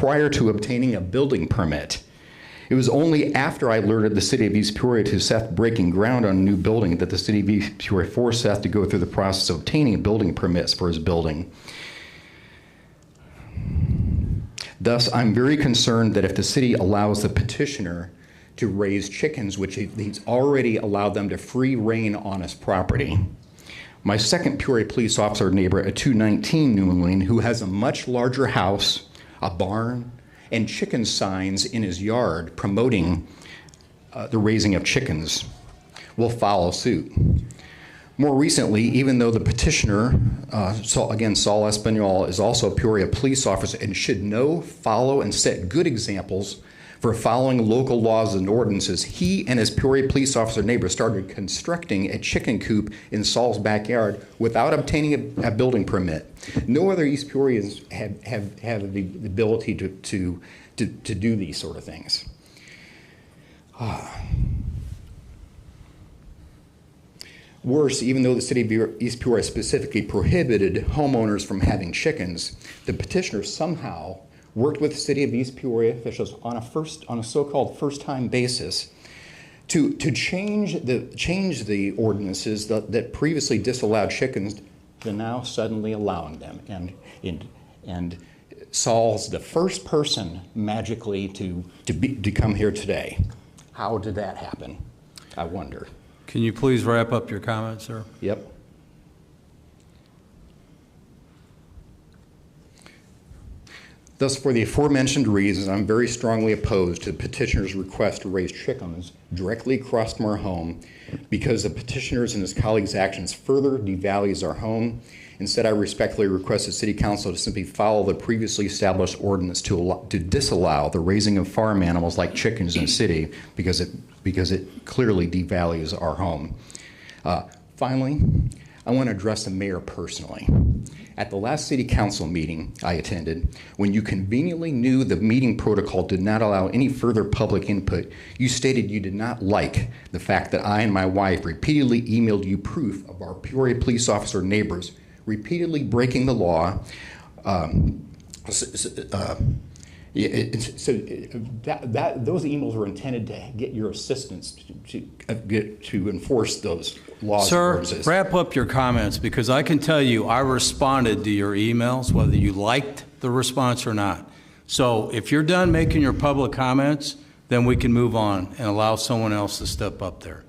prior to obtaining a building permit. It was only after I alerted the City of East Peoria to Seth breaking ground on a new building that the City of East Peoria forced Seth to go through the process of obtaining building permits for his building. Thus, I'm very concerned that if the city allows the petitioner to raise chickens, which he's already allowed them to free rein on his property. My second Peoria police officer neighbor at 219 New England, who has a much larger house, a barn, and chicken signs in his yard promoting the raising of chickens, will follow suit. More recently, even though the petitioner, Saul Espanol, is also a Peoria police officer and should know, follow, and set good examples for following local laws and ordinances, he and his Peoria police officer neighbor started constructing a chicken coop in Saul's backyard without obtaining a building permit. No other East Peorians have the ability to do these sort of things. Worse, even though the City of East Peoria specifically prohibited homeowners from having chickens, the petitioner somehow worked with the City of East Peoria officials on a so-called first-time basis to change the ordinances that previously disallowed chickens to now suddenly allowing them. And Saul's the first person magically to come here today. How did that happen? I wonder. Can you please wrap up your comments, sir? Yep. Thus, for the aforementioned reasons, I'm very strongly opposed to the petitioner's request to raise chickens directly across from our home because the petitioner's and his colleagues' actions further devalues our home. Instead, I respectfully request the City Council to simply follow the previously established ordinance to disallow the raising of farm animals like chickens in the city because it clearly devalues our home. Finally, I want to address the mayor personally. At the last City Council meeting I attended, when you conveniently knew the meeting protocol did not allow any further public input, you stated you did not like the fact that I and my wife repeatedly emailed you proof of our Peoria police officer neighbors repeatedly breaking the law. Those emails were intended to get your assistance to enforce those laws. Sir, wrap up your comments, because I can tell you I responded to your emails, whether you liked the response or not. So if you're done making your public comments, then we can move on and allow someone else to step up there.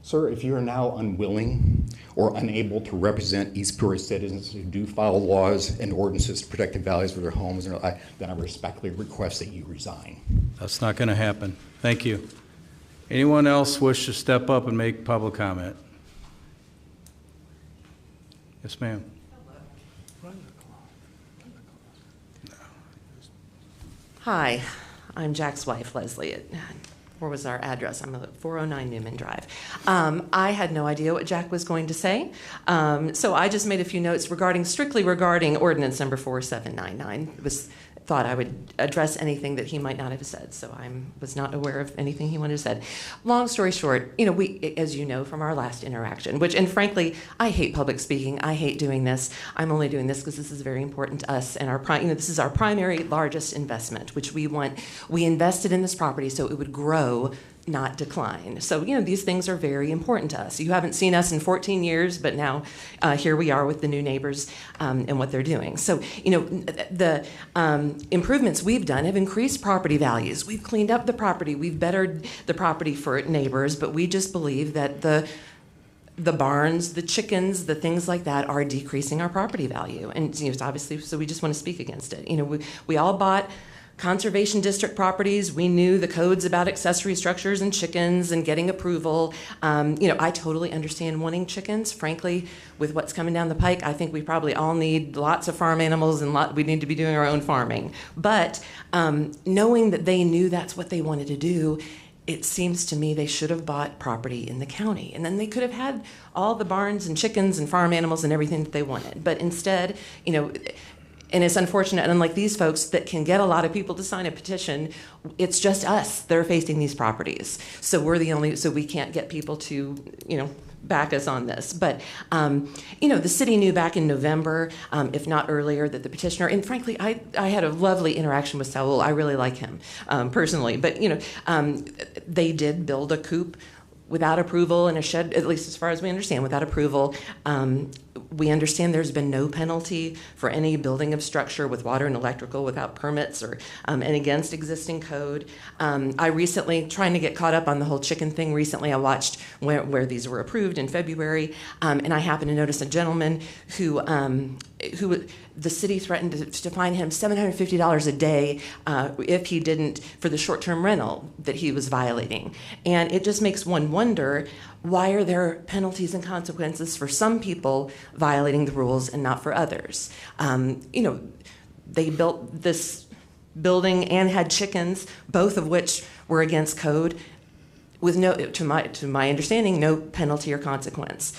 Sir, if you are now unwilling or unable to represent East Peoria citizens who do follow laws and ordinances to protect the values of their homes, then I respectfully request that you resign. That's not going to happen. Thank you. Anyone else wish to step up and make public comment? Yes, ma'am. Hi, I'm Jack's wife, Leslie. Where was our address? I'm at 409 Newman Drive. I had no idea what Jack was going to say, so I just made a few notes strictly regarding ordinance number 4799. Thought I would address anything that he might not have said, so I was not aware of anything he wanted to say. Long story short, we, as you know from our last interaction, and frankly, I hate public speaking. I hate doing this. I'm only doing this because this is very important to us, and this is our primary largest investment, which we want. We invested in this property so it would grow, not decline. So, these things are very important to us. You haven't seen us in 14 years, but now here we are with the new neighbors and what they're doing. So, the improvements we've done have increased property values. We've cleaned up the property. We've bettered the property for neighbors, but we just believe that the barns, the chickens, the things like that are decreasing our property value. And, it's obviously, so we just want to speak against it. We all bought conservation district properties. We knew the codes about accessory structures and chickens and getting approval. I totally understand wanting chickens. Frankly, with what's coming down the pike, I think we probably all need lots of farm animals and we need to be doing our own farming. But knowing that they knew that's what they wanted to do, it seems to me they should have bought property in the county, and then they could have had all the barns and chickens and farm animals and everything that they wanted. But instead, And it's unfortunate, and unlike these folks that can get a lot of people to sign a petition, it's just us that are facing these properties. So we're the only, so we can't get people to, back us on this. But, the city knew back in November, if not earlier, that the petitioner, and frankly, I had a lovely interaction with Saul. I really like him personally. But, they did build a coop without approval and a shed, at least as far as we understand, without approval. We understand there's been no penalty for any building of structure with water and electrical without permits or and against existing code. I recently, trying to get caught up on the whole chicken thing, recently I watched where these were approved in February, and I happened to notice a gentleman who the city threatened to fine him $750 a day if he didn't, for the short-term rental that he was violating. And it just makes one wonder, why are there penalties and consequences for some people violating the rules and not for others? They built this building and had chickens, both of which were against code, with no, to my understanding, no penalty or consequence.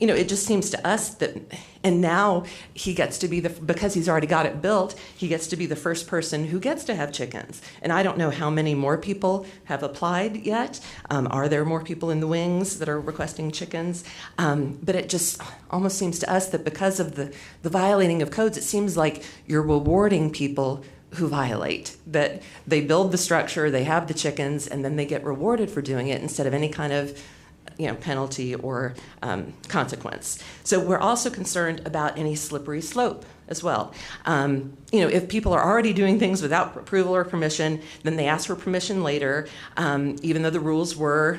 It just seems to us that, and now he gets to be because he's already got it built, he gets to be the first person who gets to have chickens. And I don't know how many more people have applied yet. Are there more people in the wings that are requesting chickens? But it just almost seems to us that because of the violating of codes, it seems like you're rewarding people who violate, that they build the structure, they have the chickens, and then they get rewarded for doing it instead of any kind of penalty or consequence. So we're also concerned about any slippery slope as well. If people are already doing things without approval or permission, then they ask for permission later, even though the rules were,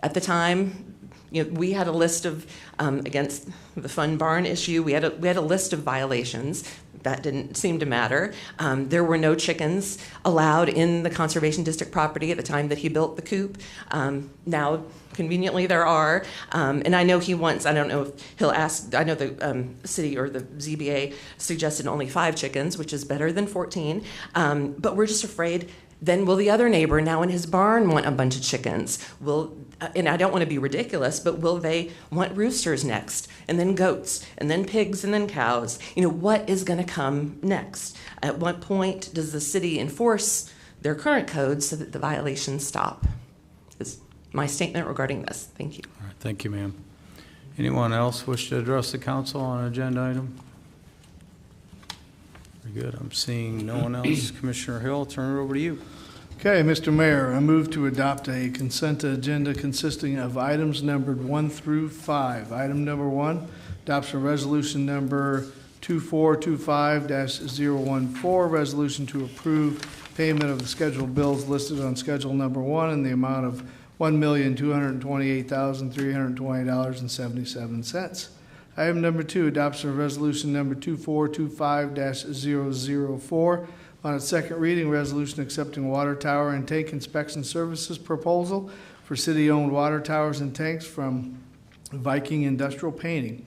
at the time, we had a list of, against the Fun Barn issue, we had a list of violations. That didn't seem to matter. There were no chickens allowed in the Conservation District property at the time that he built the coop. Now, conveniently, there are. And I know he wants, I don't know if he'll ask, I know the city or the ZBA suggested only 5 chickens, which is better than 14. But we're just afraid, then will the other neighbor now in his barn want a bunch of chickens? And I don't want to be ridiculous, but will they want roosters next? And then goats, and then pigs, and then cows? What is going to come next? At what point does the city enforce their current codes so that the violations stop? Is my statement regarding this. Thank you. All right, thank you, ma'am. Anyone else wish to address the council on an agenda item? Very good. I'm seeing no one else. Commissioner Hill, I'll turn it over to you. Okay, Mr. Mayor, I move to adopt a consent agenda consisting of items numbered 1 through 5. Item number 1, adoption of resolution number 2425-014, resolution to approve payment of the scheduled bills listed on schedule number 1 in the amount of $1,228,320.77. Item number 2, adoption of resolution number 2425-004, on its second reading, resolution accepting water tower and tank inspection services proposal for city-owned water towers and tanks from Viking Industrial Painting.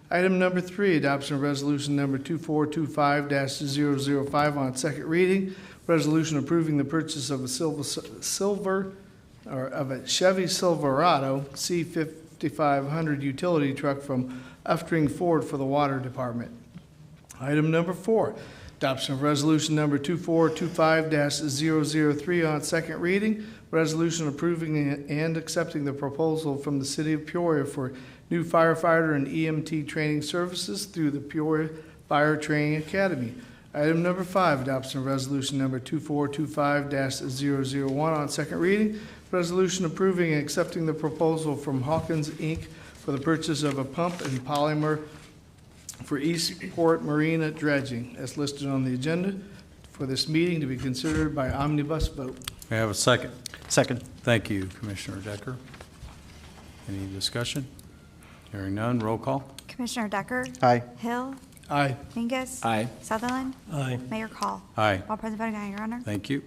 Item number 3, adoption of resolution number 2425-005 on its second reading, resolution approving the purchase of a Chevy Silverado C5500 utility truck from Uftring Ford for the Water Department. Item number 4, adoption of resolution number 2425-003 on its second reading, resolution approving and accepting the proposal from the City of Peoria for new firefighter and EMT training services through the Peoria Fire Training Academy. Item number 5, adoption of resolution number 2425-001 on second reading, resolution approving and accepting the proposal from Hawkins, Inc. for the purchase of a pump and polymer for Eastport Marina dredging, as listed on the agenda for this meeting to be considered by omnibus vote. May I have a second? Second. Thank you, Commissioner Decker. Any discussion? Hearing none, roll call. Commissioner Decker? Aye. Hill? Aye. Mingus? Aye. Sutherland? Aye. Mayor Call? Aye. All present voting aye, Your Honor. Thank you.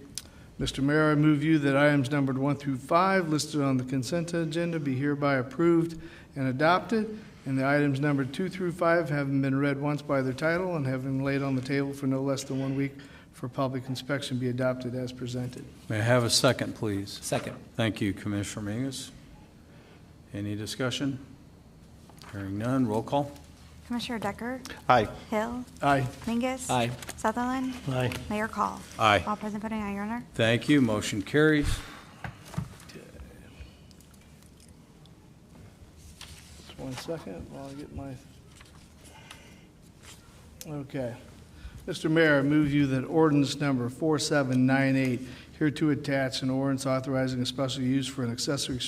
Mr. Mayor, I move you that items numbered 1 through 5 listed on the consent agenda be hereby approved and adopted, and the items numbered 2 through 5 having been read once by their title and having laid on the table for no less than 1 week for public inspection be adopted as presented. May I have a second, please? Second. Thank you, Commissioner Mingus. Any discussion? Hearing none, roll call. Commissioner Decker? Aye. Hill? Aye. Mingus? Aye. Sutherland? Aye. Mayor Call? Aye. All present voting aye, Your Honor. Thank you. Motion carries. Just 1 second while I get my... Okay. Mr. Mayor, I move you that ordinance number 4798, hereto attached an ordinance authorizing a special use for an accessory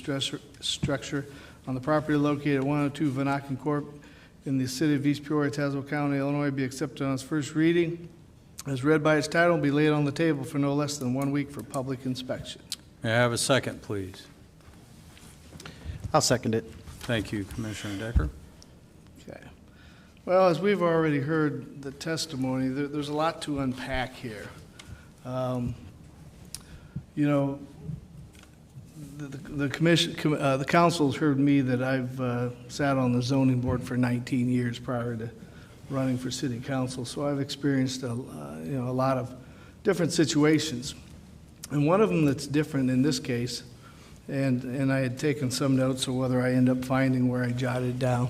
structure on the property located at 102 Vanaken Court in the city of East Peoria, Tazewell County, Illinois, be accepted on its first reading as read by its title and be laid on the table for no less than 1 week for public inspection. May I have a second, please? I'll second it. Thank you, Commissioner Decker. Okay. Well, as we've already heard the testimony, there's a lot to unpack here. You know, the commission, the council's heard me that I've sat on the zoning board for 19 years prior to running for city council, so I've experienced a lot of different situations. And one of them that's different in this case, and I had taken some notes, so whether I end up finding where I jotted down,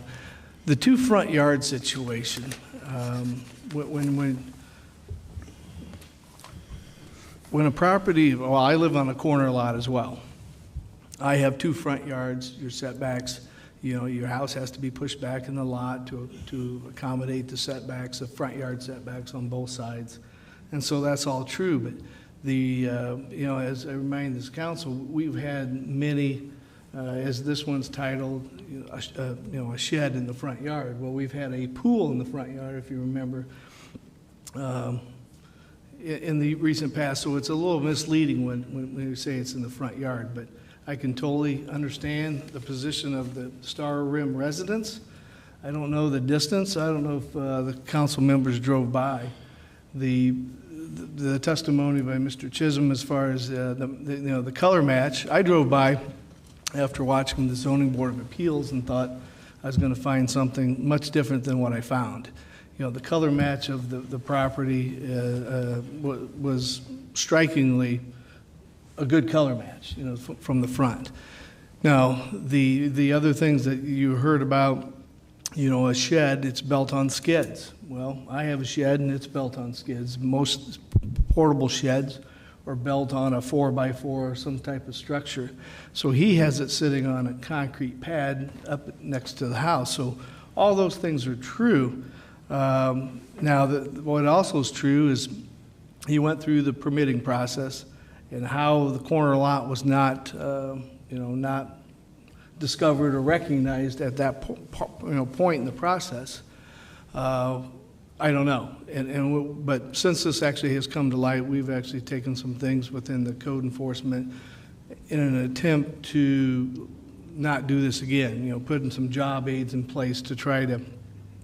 the two front yard situation. When a property, well, I live on a corner lot as well. I have two front yards, your setbacks, you know, your house has to be pushed back in the lot to accommodate the setbacks, the front yard setbacks on both sides. And so that's all true, but as I remind this council, we've had many, as this one's titled, a shed in the front yard. Well, we've had a pool in the front yard, if you remember, in the recent past, so it's a little misleading when you say it's in the front yard, but I can totally understand the position of the Star Rim residents. I don't know the distance. I don't know if the council members drove by. The testimony by Mr. Chisholm as far as the color match, I drove by after watching the Zoning Board of Appeals and thought I was going to find something much different than what I found. You know, the color match of the property was strikingly a good color match, you know, from the front. Now, the other things that you heard about, you know, a shed, it's built on skids. Well, I have a shed and it's built on skids. Most portable sheds are built on a 4x4 or some type of structure. So he has it sitting on a concrete pad up next to the house. So all those things are true. Now, what also is true is he went through the permitting process and how the corner lot was not, not discovered or recognized at that point in the process. I don't know. But since this actually has come to light, we've actually taken some things within the code enforcement in an attempt to not do this again, you know, putting some job aids in place to try to,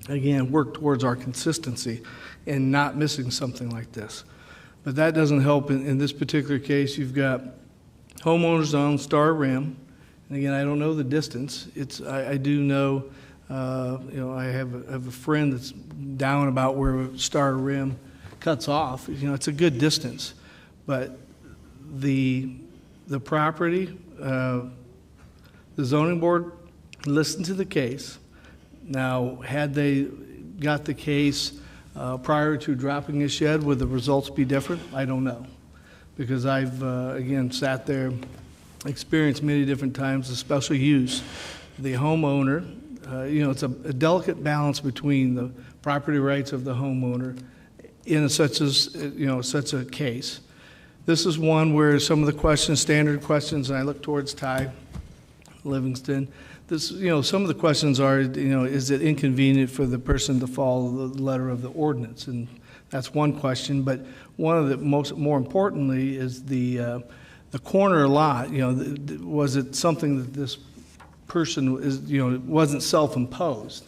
again, work towards our consistency and not missing something like this. But that doesn't help in this particular case. You've got homeowners on Star Rim. And again, I don't know the distance. I do know, I have a friend that's down about where Star Rim cuts off. You know, it's a good distance. But the property, the zoning board listened to the case. Now, had they got the case prior to dropping a shed, would the results be different? I don't know. Because I've, again, sat there, experienced many different times the special use. The homeowner, it's a delicate balance between the property rights of the homeowner in such a case. This is one where some of the questions, standard questions, and I look towards Ty Livingston, some of the questions are, is it inconvenient for the person to follow the letter of the ordinance? And that's one question. But one of the more importantly is the corner lot. Was it something that this person wasn't self-imposed?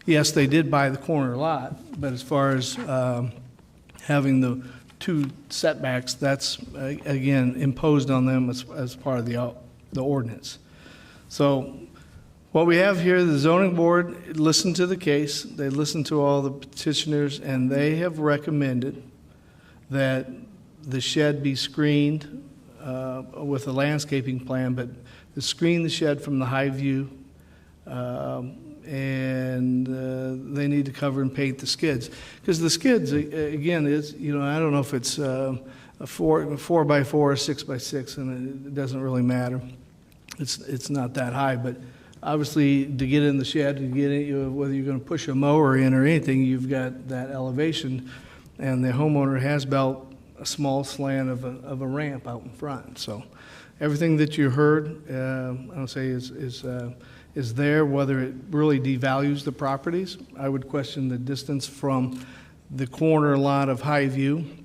Yes, they did buy the corner lot, but as far as having the two setbacks, that's again imposed on them as part of the ordinance. So what we have here, the zoning board listened to the case, they listened to all the petitioners, and they have recommended that the shed be screened with a landscaping plan, but to screen the shed from the high view, and and they need to cover and paint the skids. Because the skids, again, is, I don't know if it's a 4x4 or 6x6, and it doesn't really matter. It's not that high, but obviously to get in the shed, to get in, whether you're going to push a mower in or anything, you've got that elevation, and the homeowner has built a small slant of a ramp out in front. So everything that you heard, I don't say is there. Whether it really devalues the properties, I would question the distance from the corner lot of Highview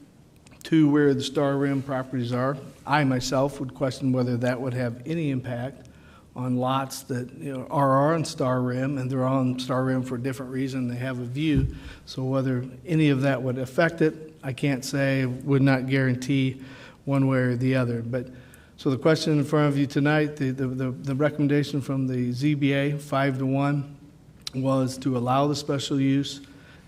to where the Star Rim properties are. I myself would question whether that would have any impact on lots that are on Star Rim, and they're on Star Rim for a different reason. They have a view, so whether any of that would affect it, I can't say. Would not guarantee one way or the other. But so the question in front of you tonight, the recommendation from the ZBA 5-1 was to allow the special use.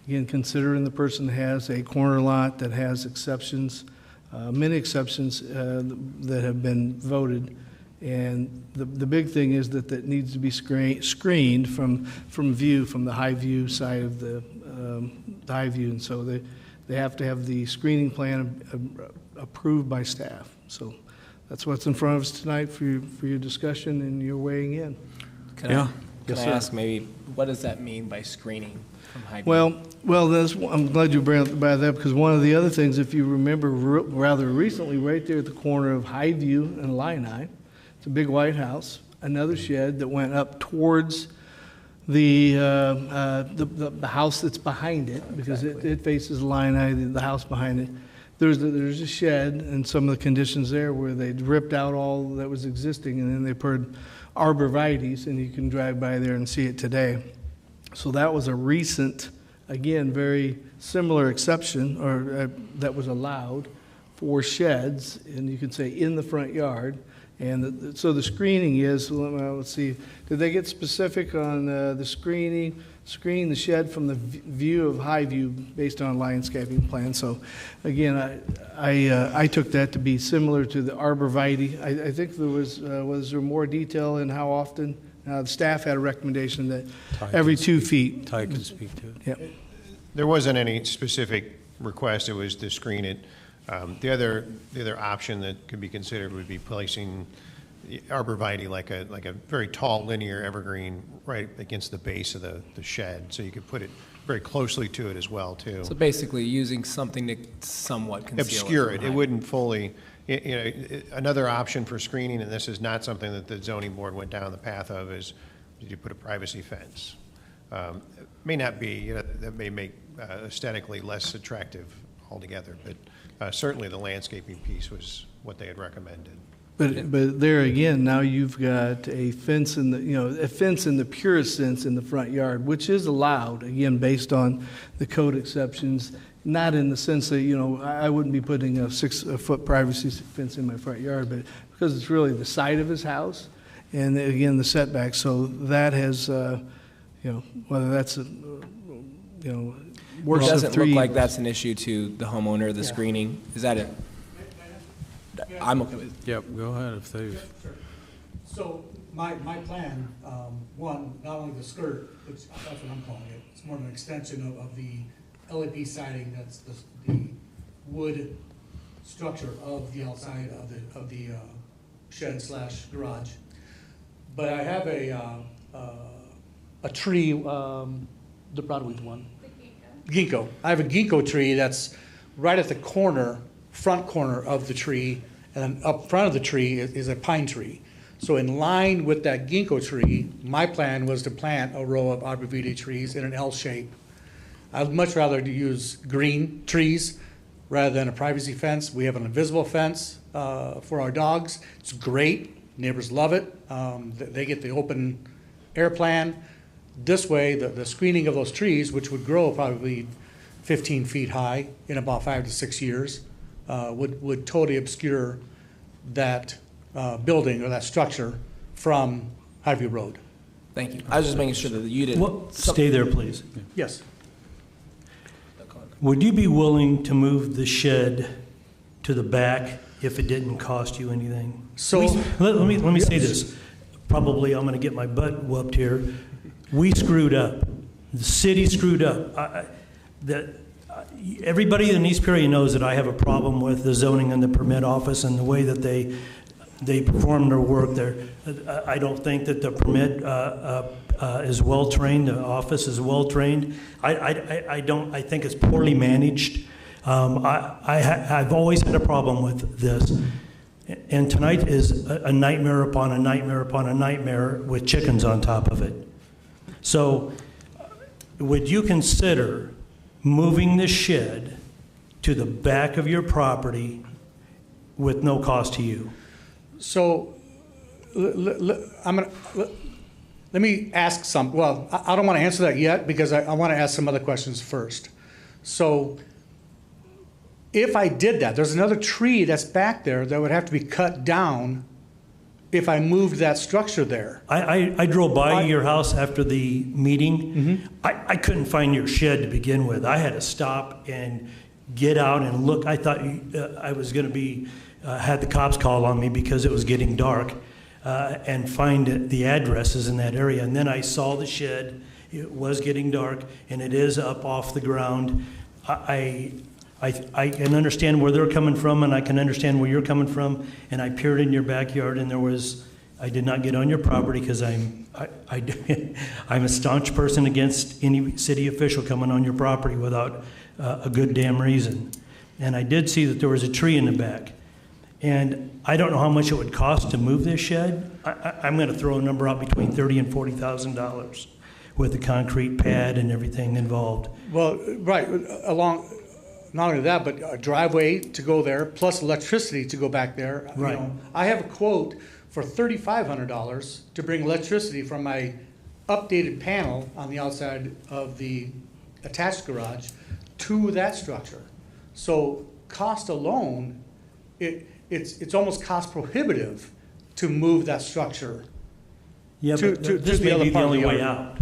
Again, considering the person has a corner lot that has exceptions, many exceptions that have been voted. And the big thing is that needs to be screened from view, from the high view side of the high view. And so they have to have the screening plan approved by staff. So that's what's in front of us tonight for your discussion and your weighing in. Can I ask maybe, what does that mean by screening from high view? Well, I'm glad you brought that up, because one of the other things, if you remember rather recently, right there at the corner of Highview and Illini, it's a big white house, another shed that went up towards the house that's behind it, because it faces Illini, the house behind it. There's a shed, and some of the conditions there where they'd ripped out all that was existing, and then they put arborvitaes, and you can drive by there and see it today. So that was a recent, again, very similar exception, or that was allowed for sheds, and you can say in the front yard. And so the screening is, let's see, did they get specific on the screen the shed from the view of high view based on landscaping plan? So again, I took that to be similar to the arborvitae. I think there was there more detail in how often? The staff had a recommendation that every 2 feet. Ty can speak to it. Yep. There wasn't any specific request. It was to screen it. The other option that could be considered would be placing the arborvitae like a very tall linear evergreen right against the base of the shed, so you could put it very closely to it as well too. So basically using something to somewhat conceal Obscure it. from It high wouldn't fully. Another option for screening, and this is not something that the zoning board went down the path of, is you put a privacy fence. May not be. That may make aesthetically less attractive altogether, but certainly the landscaping piece was what they had recommended. But there again, now you've got a fence in a fence in the purest sense in the front yard, which is allowed, again, based on the code exceptions, not in the sense that, I wouldn't be putting a 6-foot privacy fence in my front yard, but because it's really the side of his house, and again, the setback. So that has, whether that's, worse It of doesn't three. look like that's an issue to the homeowner, the screening. Is that it? I'm okay with it. Yep, go ahead if they've. So my plan, one, not only the skirt, which that's what I'm calling it, it's more of an extension of the LED siding, that's the wood structure of the outside of the shed / garage. But I have a tree, the Broadway one. Ginkgo. I have a ginkgo tree that's right at the front corner of the tree, and then up front of the tree is a pine tree. So in line with that ginkgo tree, my plan was to plant a row of arborvitae trees in an L shape. I'd much rather use green trees rather than a privacy fence. We have an invisible fence for our dogs. It's great. Neighbors love it. They get the open air plan. This way, the screening of those trees, which would grow probably 15 feet high in about 5 to 6 years, would totally obscure that building or that structure from Highview Road. Thank you. I was just making sure that you didn't. Stay there, please. Yes. Would you be willing to move the shed to the back if it didn't cost you anything? So let me say this. Probably I'm going to get my butt whooped here. We screwed up. The city screwed up. Everybody in East Peoria knows that I have a problem with the zoning and the permit office and the way that they perform their work there. I don't think that the permit is well-trained, the office is well-trained. I think it's poorly managed. I've always had a problem with this. And tonight is a nightmare upon a nightmare upon a nightmare with chickens on top of it. So would you consider moving the shed to the back of your property with no cost to you? So, let me ask some, well, I don't want to answer that yet because I want to ask some other questions first. So, if I did that, there's another tree that's back there that would have to be cut down if I moved that structure there. I drove by your house after the meeting. I couldn't find your shed to begin with. I had to stop and get out and look. I thought I was going to be, had the cops call on me because it was getting dark, and find the addresses in that area. And then I saw the shed. It was getting dark, and it is up off the ground. I can understand where they're coming from, and I can understand where you're coming from. And I peered in your backyard, and I did not get on your property because I'm a staunch person against any city official coming on your property without a good damn reason. And I did see that there was a tree in the back. And I don't know how much it would cost to move this shed. I'm going to throw a number out between $30,000 and $40,000 with the concrete pad and everything involved. Well, right, not only that, but a driveway to go there, plus electricity to go back there. Right. You know, I have a quote for $3,500 to bring electricity from my updated panel on the outside of the attached garage to that structure. So cost alone, it's almost cost prohibitive to move that structure. Yeah, to but this the may other be the part of only the way yard.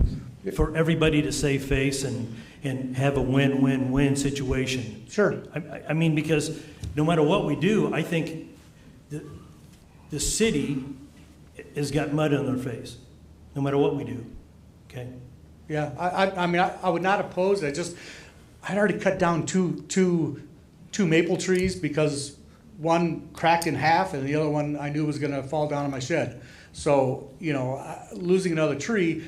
out for everybody to save face and have a win-win-win situation. Sure. I mean, because no matter what we do, I think the city has got mud on their face, no matter what we do, okay? Yeah, I mean, I would not oppose it. I'd already cut down two maple trees because one cracked in half and the other one I knew was gonna fall down on my shed. So, you know, losing another tree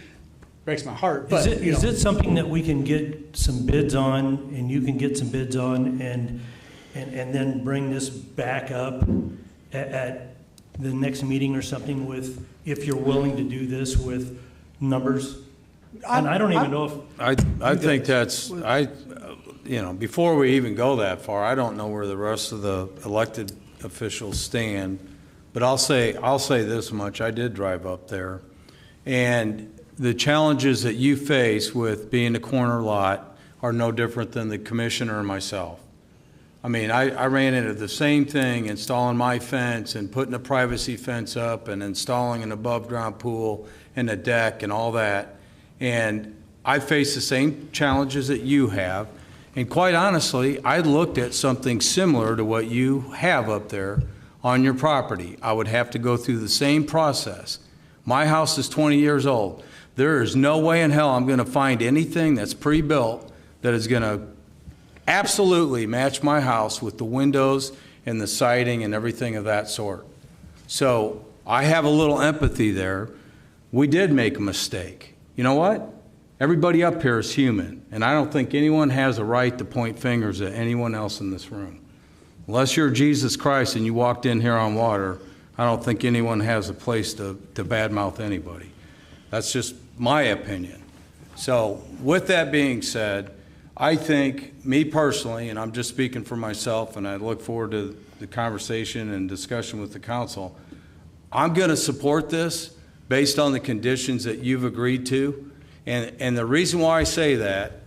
breaks my heart, but, Is it something that we can get some bids on, and you can get some bids on, and then bring this back up at the next meeting or something with, if you're willing to do this with numbers? And I don't even know if... I think that's, before we even go that far, I don't know where the rest of the elected officials stand, but I'll say this much. I did drive up there, and the challenges that you face with being a corner lot are no different than the commissioner and myself. I mean, I ran into the same thing installing my fence and putting a privacy fence up and installing an above-ground pool and a deck and all that. And I face the same challenges that you have. And quite honestly, I looked at something similar to what you have up there on your property. I would have to go through the same process. My house is 20 years old. There is no way in hell I'm going to find anything that's pre-built that is going to absolutely match my house with the windows and the siding and everything of that sort. So I have a little empathy there. We did make a mistake. You know what? Everybody up here is human, and I don't think anyone has a right to point fingers at anyone else in this room. Unless you're Jesus Christ and you walked in here on water, I don't think anyone has a place to badmouth anybody. That's just my opinion. So with that being said, I think, me personally, and I'm just speaking for myself, and I look forward to the conversation and discussion with the council, I'm going to support this based on the conditions that you've agreed to. And the reason why I say that,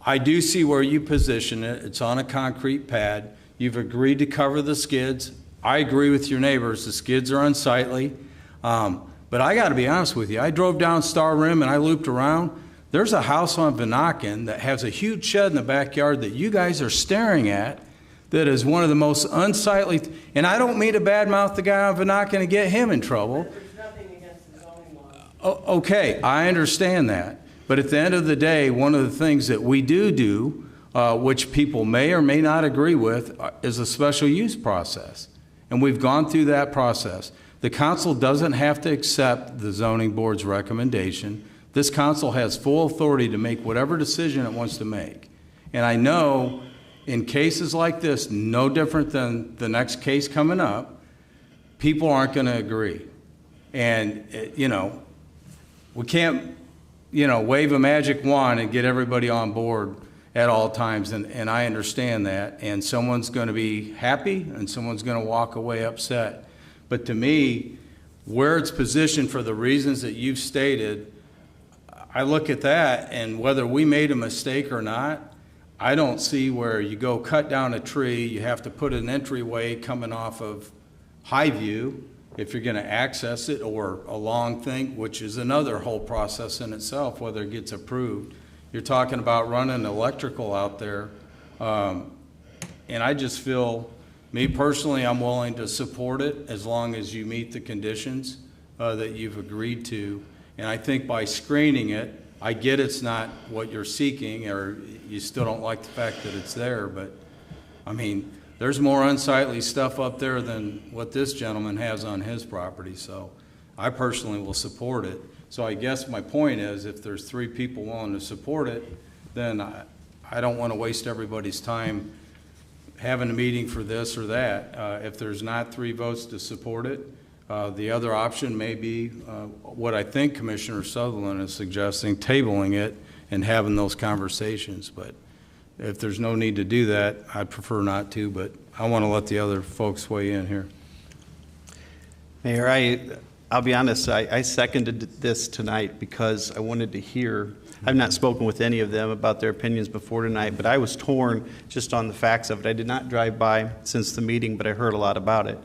I do see where you position it. It's on a concrete pad. You've agreed to cover the skids. I agree with your neighbors. The skids are unsightly. But I got to be honest with you. I drove down Star Rim and I looped around. There's a house on Vanaken that has a huge shed in the backyard that you guys are staring at that is one of the most unsightly. And I don't mean to badmouth the guy on Vanaken and get him in trouble. There's nothing against the zoning law. Okay, I understand that. But at the end of the day, one of the things that we do, which people may or may not agree with, is a special use process. And we've gone through that process. The council doesn't have to accept the zoning board's recommendation. This council has full authority to make whatever decision it wants to make. And I know in cases like this, no different than the next case coming up, people aren't going to agree. And, we can't, wave a magic wand and get everybody on board at all times, and I understand that. And someone's going to be happy and someone's going to walk away upset. But to me, where it's positioned for the reasons that you've stated, I look at that, and whether we made a mistake or not, I don't see where you go cut down a tree, you have to put an entryway coming off of Highview if you're going to access it, or a long thing, which is another whole process in itself, whether it gets approved. You're talking about running electrical out there. And I just feel, me personally, I'm willing to support it as long as you meet the conditions that you've agreed to. And I think by screening it, I get it's not what you're seeking, or you still don't like the fact that it's there, but I mean, there's more unsightly stuff up there than what this gentleman has on his property, so I personally will support it. So I guess my point is, if there's 3 people willing to support it, then I don't want to waste everybody's time having a meeting for this or that. If there's not 3 votes to support it, the other option may be what I think Commissioner Sutherland is suggesting, tabling it and having those conversations. But if there's no need to do that, I'd prefer not to, but I want to let the other folks weigh in here. Mayor, I'll be honest, I seconded this tonight because I wanted to hear. I've not spoken with any of them about their opinions before tonight, but I was torn just on the facts of it. I did not drive by since the meeting, but I heard a lot about it.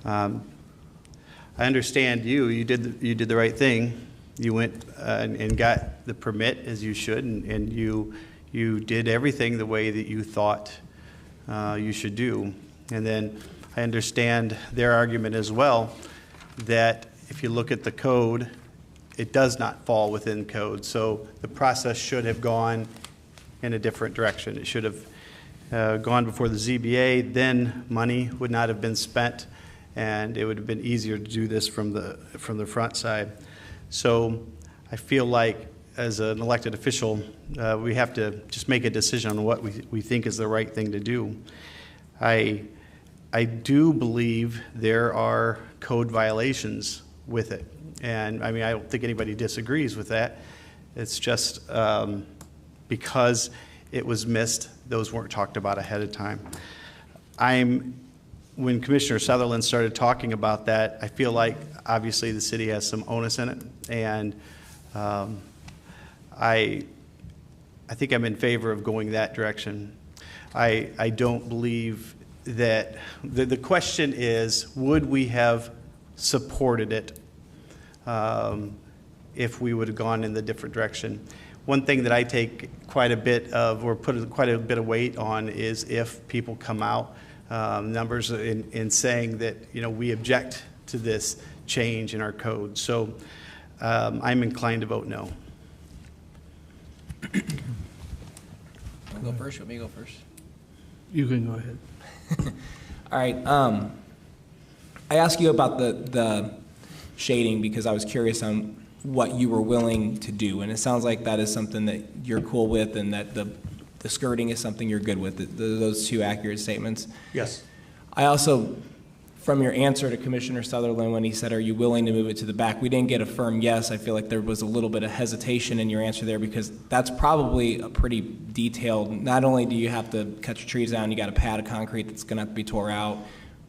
I understand you did the right thing. You went and got the permit as you should, and you did everything the way that you thought you should do. And then I understand their argument as well, that if you look at the code, it does not fall within code. So the process should have gone in a different direction. It should have gone before the ZBA, then money would not have been spent, and it would have been easier to do this from the front side. So I feel like as an elected official, we have to just make a decision on what we think is the right thing to do. I do believe there are code violations with it. And I mean, I don't think anybody disagrees with that. It's just because it was missed, those weren't talked about ahead of time. When Commissioner Sutherland started talking about that, I feel like obviously the city has some onus in it, and I think I'm in favor of going that direction. I don't believe that the question is, would we have supported it if we would have gone in the different direction? One thing that I take quite a bit of, or put quite a bit of weight on, is if people come out numbers in saying that, we object to this change in our code. So I'm inclined to vote no. Go first. Let me go first. You can go ahead. All right. I asked you about the shading because I was curious on what you were willing to do, and it sounds like that is something that you're cool with, and that the skirting is something you're good with. Those 2 accurate statements. Yes. I also, from your answer to Commissioner Sutherland when he said, are you willing to move it to the back, we didn't get a firm yes. I feel like there was a little bit of hesitation in your answer there, because that's probably a pretty detailed, not only do you have to cut your trees down, you got a pad of concrete that's going to have to be tore out,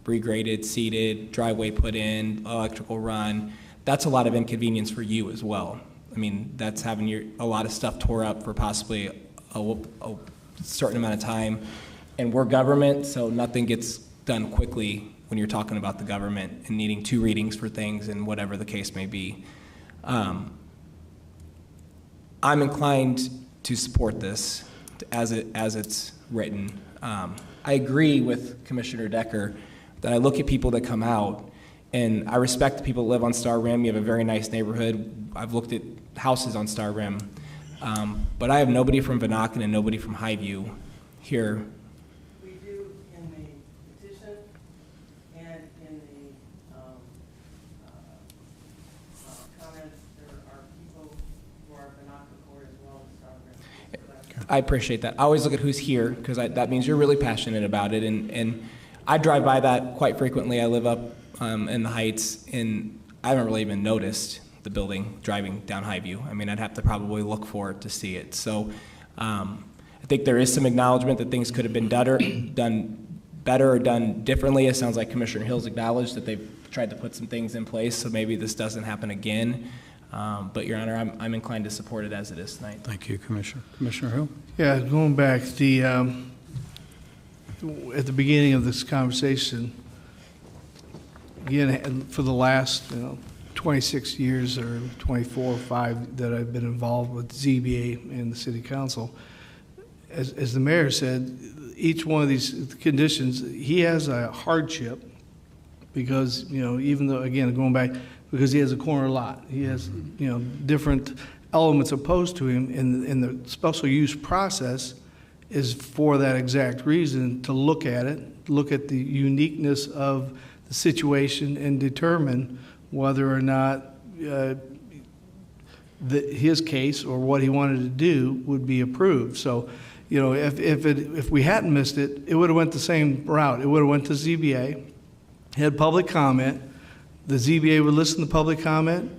regraded, seeded, driveway put in, electrical run. That's a lot of inconvenience for you as well. I mean, that's having a lot of stuff tore up for possibly a certain amount of time. And we're government, so nothing gets done quickly when you're talking about the government and needing 2 readings for things and whatever the case may be. I'm inclined to support this as it's written. I agree with Commissioner Decker that I look at people that come out And I respect the people that live on Star Rim. You have a very nice neighborhood. I've looked at houses on Star Rim. But I have nobody from Vanaken and nobody from Highview here. We do in the petition and in the comments, there are people who are Vanaken Court as well as Star Rim. I appreciate that. I always look at who's here because that means you're really passionate about it. And I drive by that quite frequently. I live up in the Heights, and I haven't really even noticed the building driving down Highview. I mean, I'd have to probably look for it to see it. So I think there is some acknowledgement that things could have been done better or done differently. It sounds like Commissioner Hill's acknowledged that they've tried to put some things in place, so maybe this doesn't happen again. But, Your Honor, I'm inclined to support it as it is tonight. Thank you, Commissioner. Commissioner Hill? Yeah, going back, at the beginning of this conversation, again, for the last 26 years or 24 or 5 that I've been involved with ZBA and the City Council, as the mayor said, each one of these conditions, he has a hardship because, even though, again, going back, because he has a corner lot, he has, different elements opposed to him, and the special use process is for that exact reason, to look at it, look at the uniqueness of the situation and determine whether or not his case or what he wanted to do would be approved. So, if we hadn't missed it, it would have went the same route. It would have went to ZBA, had public comment. The ZBA would listen to public comment,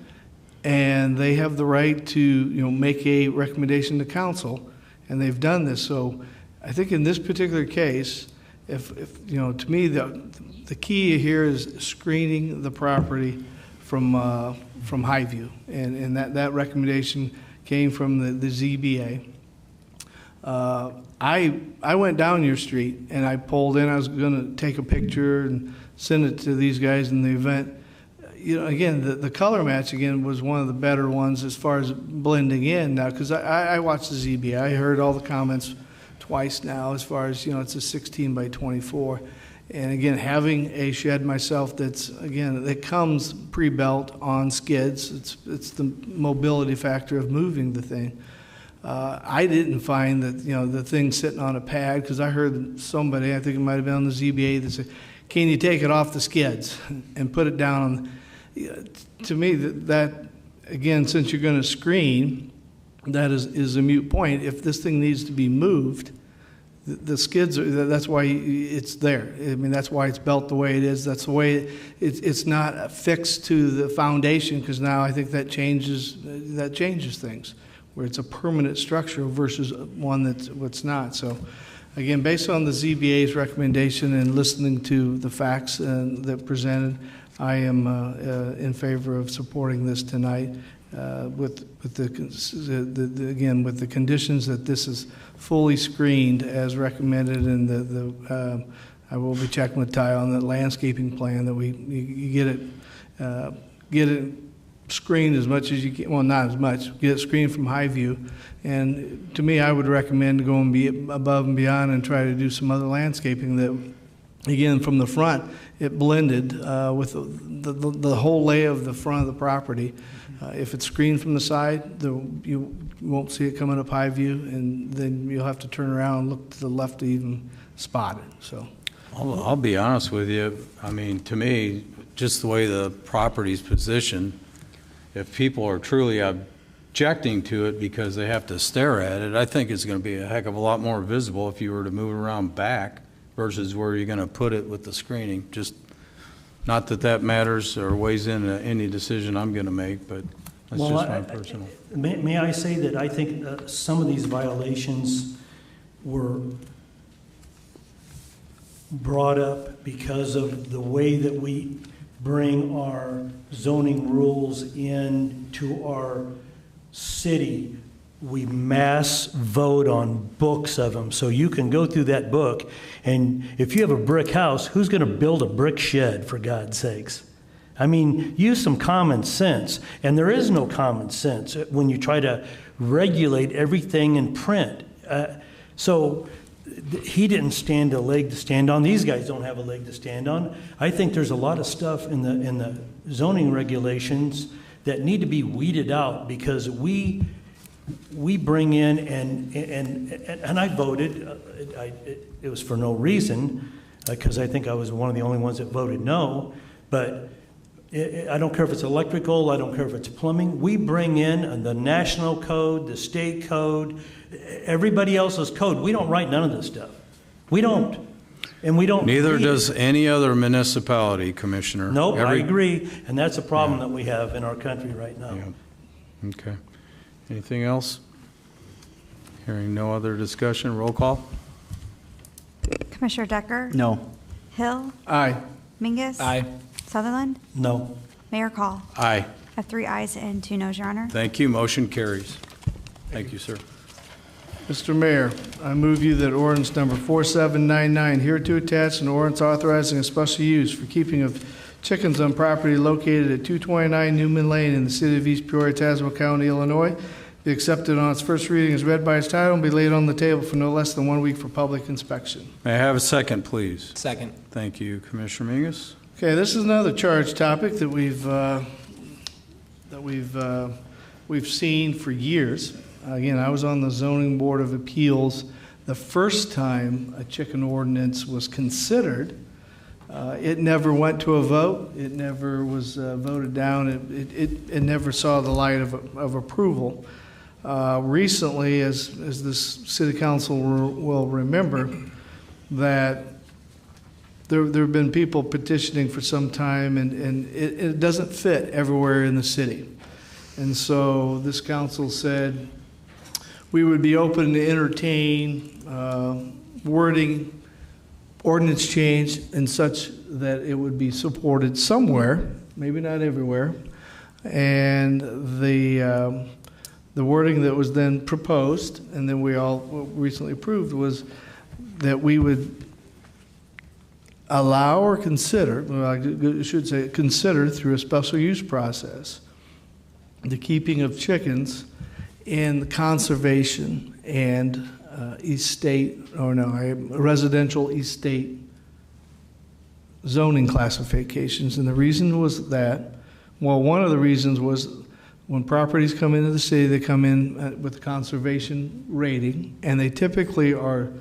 and they have the right to make a recommendation to council, and they've done this. So, I think in this particular case, if to me the key here is screening the property from Highview, and that recommendation came from the ZBA. I went down your street and I pulled in. I was going to take a picture and send it to these guys in the event. Again, the color match again was one of the better ones as far as blending in now, because I watched the ZBA. I heard all the comments twice now as far as it's a 16 by 24. And again, having a shed myself that comes pre-built on skids, it's the mobility factor of moving the thing. I didn't find that the thing sitting on a pad, because I heard somebody, I think it might have been on the ZBA, that said, "Can you take it off the skids and put it down on?" To me, that again, since you're going to screen, that is a moot point. If this thing needs to be moved, the skids that's why it's there. I mean, that's why it's built the way it is. That's the way it's not affixed to the foundation, because now I think that changes things, where it's a permanent structure versus one that's not. So again, based on the ZBA's recommendation and listening to the facts that presented, I am in favor of supporting this tonight with the conditions that this is fully screened as recommended, and I will be checking with Ty on the landscaping plan that you get it screened as much as you can. Well, not as much. Get it screened from Highview, and to me, I would recommend going above and beyond and try to do some other landscaping that, again, from the front, it blended with the whole lay of the front of the property. If it's screened from the side, you won't see it coming up Highview, and then you'll have to turn around and look to the left to even spot it. So, I'll be honest with you. I mean, to me, just the way the property's positioned, if people are truly objecting to it because they have to stare at it, I think it's going to be a heck of a lot more visible if you were to move around back versus where you're going to put it with the screening. Just not that matters or weighs into any decision I'm going to make, but that's just my personal. May I say that I think some of these violations were brought up because of the way that we bring our zoning rules into our city. We mass vote on books of them. So you can go through that book, and if you have a brick house, who's going to build a brick shed, for God's sakes? I mean, use some common sense. And there is no common sense when you try to regulate everything in print. So he didn't stand a leg to stand on. These guys don't have a leg to stand on. I think there's a lot of stuff in the zoning regulations that need to be weeded out because we bring in and I voted. It was for no reason because I think I was one of the only ones that voted no. But I don't care if it's electrical. I don't care if it's plumbing. We bring in the national code, the state code, everybody else's code. We don't write none of this stuff. We don't. And we don't. Neither read does it. any other municipality, Commissioner. Nope, I agree. And that's a problem that we have in our country right now. Yeah. Okay. Anything else? Hearing no other discussion, roll call. Commissioner Decker? No. Hill? Aye. Mingus? Aye. Sutherland? No. Mayor Call? Aye. I have 3 ayes and 2 noes, Your Honor. Thank you. Motion carries. Thank you, sir. Mr. Mayor, I move you that ordinance number 4799, hereto attached, an ordinance authorizing a special use for keeping of chickens on property located at 229 Newman Lane in the city of East Peoria, Tazewell County, Illinois, be accepted on its first reading as read by its title and be laid on the table for no less than 1 week for public inspection. May I have a second, please? Second. Thank you, Commissioner Mingus. Okay, this is another charge topic that we've seen for years. Again, I was on the Zoning Board of Appeals the first time a chicken ordinance was considered. It never went to a vote. It never was voted down. It never saw the light of approval. Recently, as this city council will remember, that there have been people petitioning for some time, and it doesn't fit everywhere in the city. And so this council said we would be open to entertain wording, ordinance change, and such that it would be supported somewhere, maybe not everywhere. And the wording that was then proposed, and then we all recently approved, was that we would allow or consider, well, I should say consider through a special use process, the keeping of chickens in conservation and residential estate zoning classifications. And the reason was that, well, one of the reasons was when properties come into the city, they come in with a conservation rating, and they typically are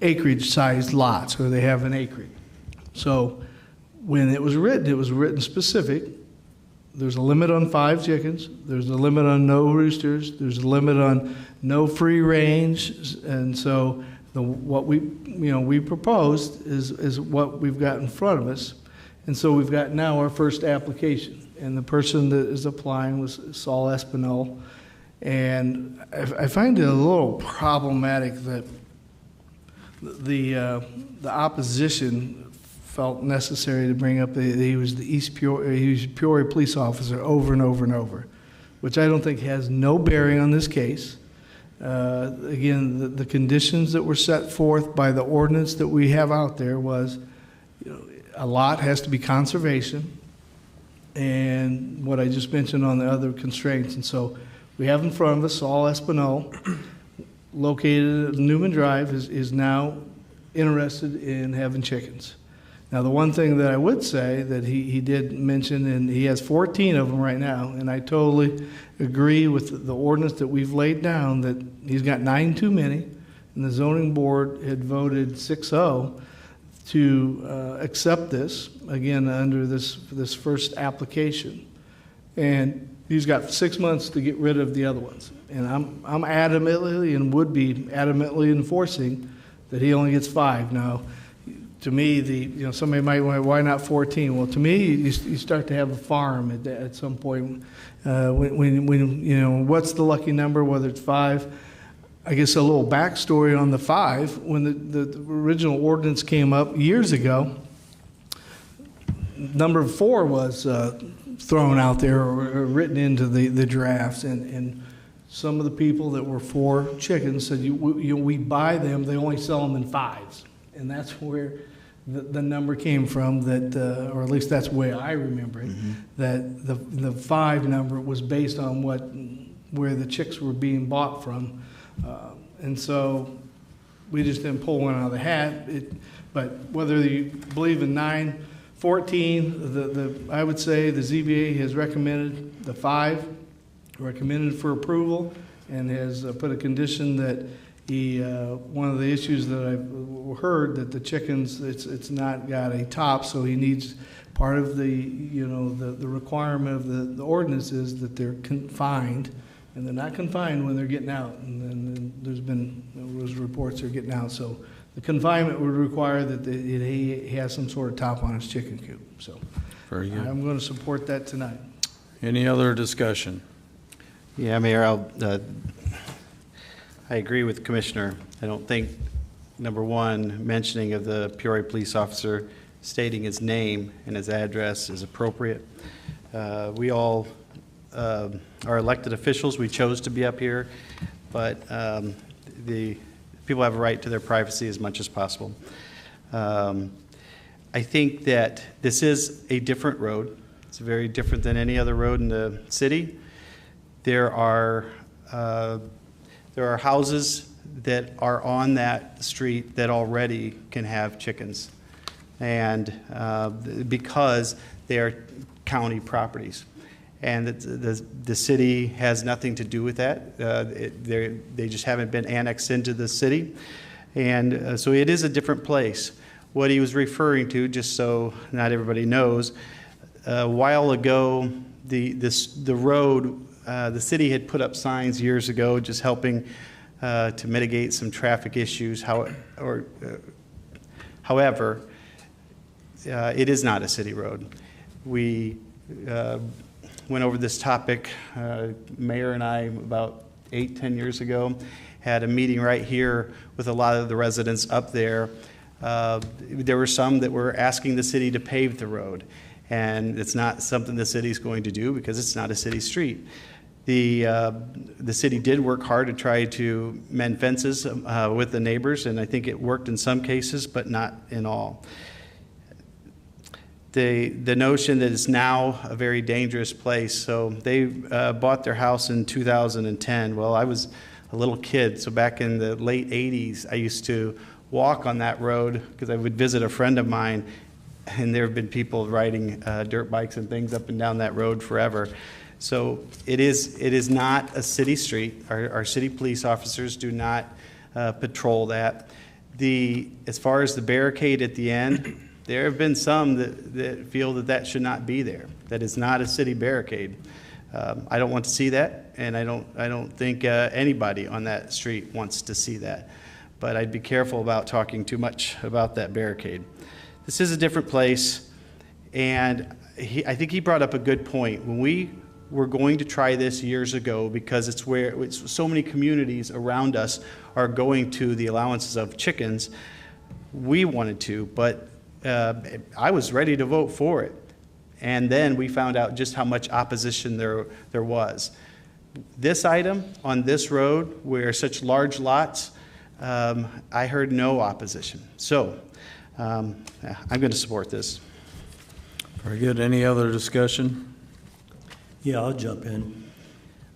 acreage-sized lots, or they have an acreage. So when it was written specific. There's a limit on 5 chickens. There's a limit on no roosters. There's a limit on no free range. And so what we proposed is what we've got in front of us. And so we've got now our first application. And the person that is applying was Saul Espinal. And I find it a little problematic that the opposition felt necessary to bring up that he was a Peoria police officer over and over and over, which I don't think has no bearing on this case. Again, the conditions that were set forth by the ordinance that we have out there was, a lot has to be conservation, and what I just mentioned on the other constraints. And so we have in front of us Saul Espinal, located at Newman Drive, is now interested in having chickens. Now, the one thing that I would say that he did mention, and he has 14 of them right now, and I totally agree with the ordinance that we've laid down, that he's got 9 too many, and the zoning board had voted 6-0 to accept this, again, under this first application. And he's got 6 months to get rid of the other ones. And I'm adamantly and would be adamantly enforcing that he only gets 5 now. To me, somebody might want, why not 14? Well, to me, you start to have a farm at some point. When what's the lucky number? Whether it's 5. I guess a little backstory on the 5. When the original ordinance came up years ago, number 4 was thrown out there or written into the drafts, and some of the people that were for chickens said, we buy them, they only sell them in 5s. And that's where the number came from, that, or at least that's the way I remember it, that the 5 number was based on where the chicks were being bought from. And so we just didn't pull one out of the hat. But whether you believe in 9, 14, I would say the ZBA has recommended the 5, recommended for approval, and has put a condition that one of the issues that I've heard, that the chickens, it's not got a top, so he needs, part of the requirement of the ordinance is that they're confined, and they're not confined when they're getting out. And then those reports are getting out. So the confinement would require that he has some sort of top on his chicken coop. So Very good. I'm going to support that tonight. Any other discussion? Yeah, Mayor, I agree with the Commissioner. I don't think, number one, mentioning of the Peoria police officer stating his name and his address is appropriate. We all are elected officials. We chose to be up here, but the people have a right to their privacy as much as possible. I think that this is a different road. It's very different than any other road in the city. There are houses that are on that street that already can have chickens, and because they are county properties. And the city has nothing to do with that. They just haven't been annexed into the city. And so it is a different place. What he was referring to, just so not everybody knows, a while ago, the road, the city had put up signs years ago just helping to mitigate some traffic issues. However, it is not a city road. We went over this topic, Mayor and I, about 8-10 years ago, had a meeting right here with a lot of the residents up there. There were some that were asking the city to pave the road, and it's not something the city's going to do because it's not a city street. The city did work hard to try to mend fences with the neighbors, and I think it worked in some cases, but not in all. The notion that it's now a very dangerous place. So they bought their house in 2010. Well, I was a little kid, so back in the late 80s, I used to walk on that road because I would visit a friend of mine, and there have been people riding dirt bikes and things up and down that road forever. So it is not a city street. Our city police officers do not patrol that. As far as the barricade at the end, there have been some that feel that should not be there. That is not a city barricade. I don't want to see that, and I don't think anybody on that street wants to see that. But I'd be careful about talking too much about that barricade. This is a different place, and I think he brought up a good point. When we were going to try this years ago, because it's where so many communities around us are going to the allowances of chickens, we wanted to, but I was ready to vote for it. And then we found out just how much opposition there was. This item on this road, where such large lots, I heard no opposition. So I'm going to support this. Very good. Any other discussion? Yeah, I'll jump in.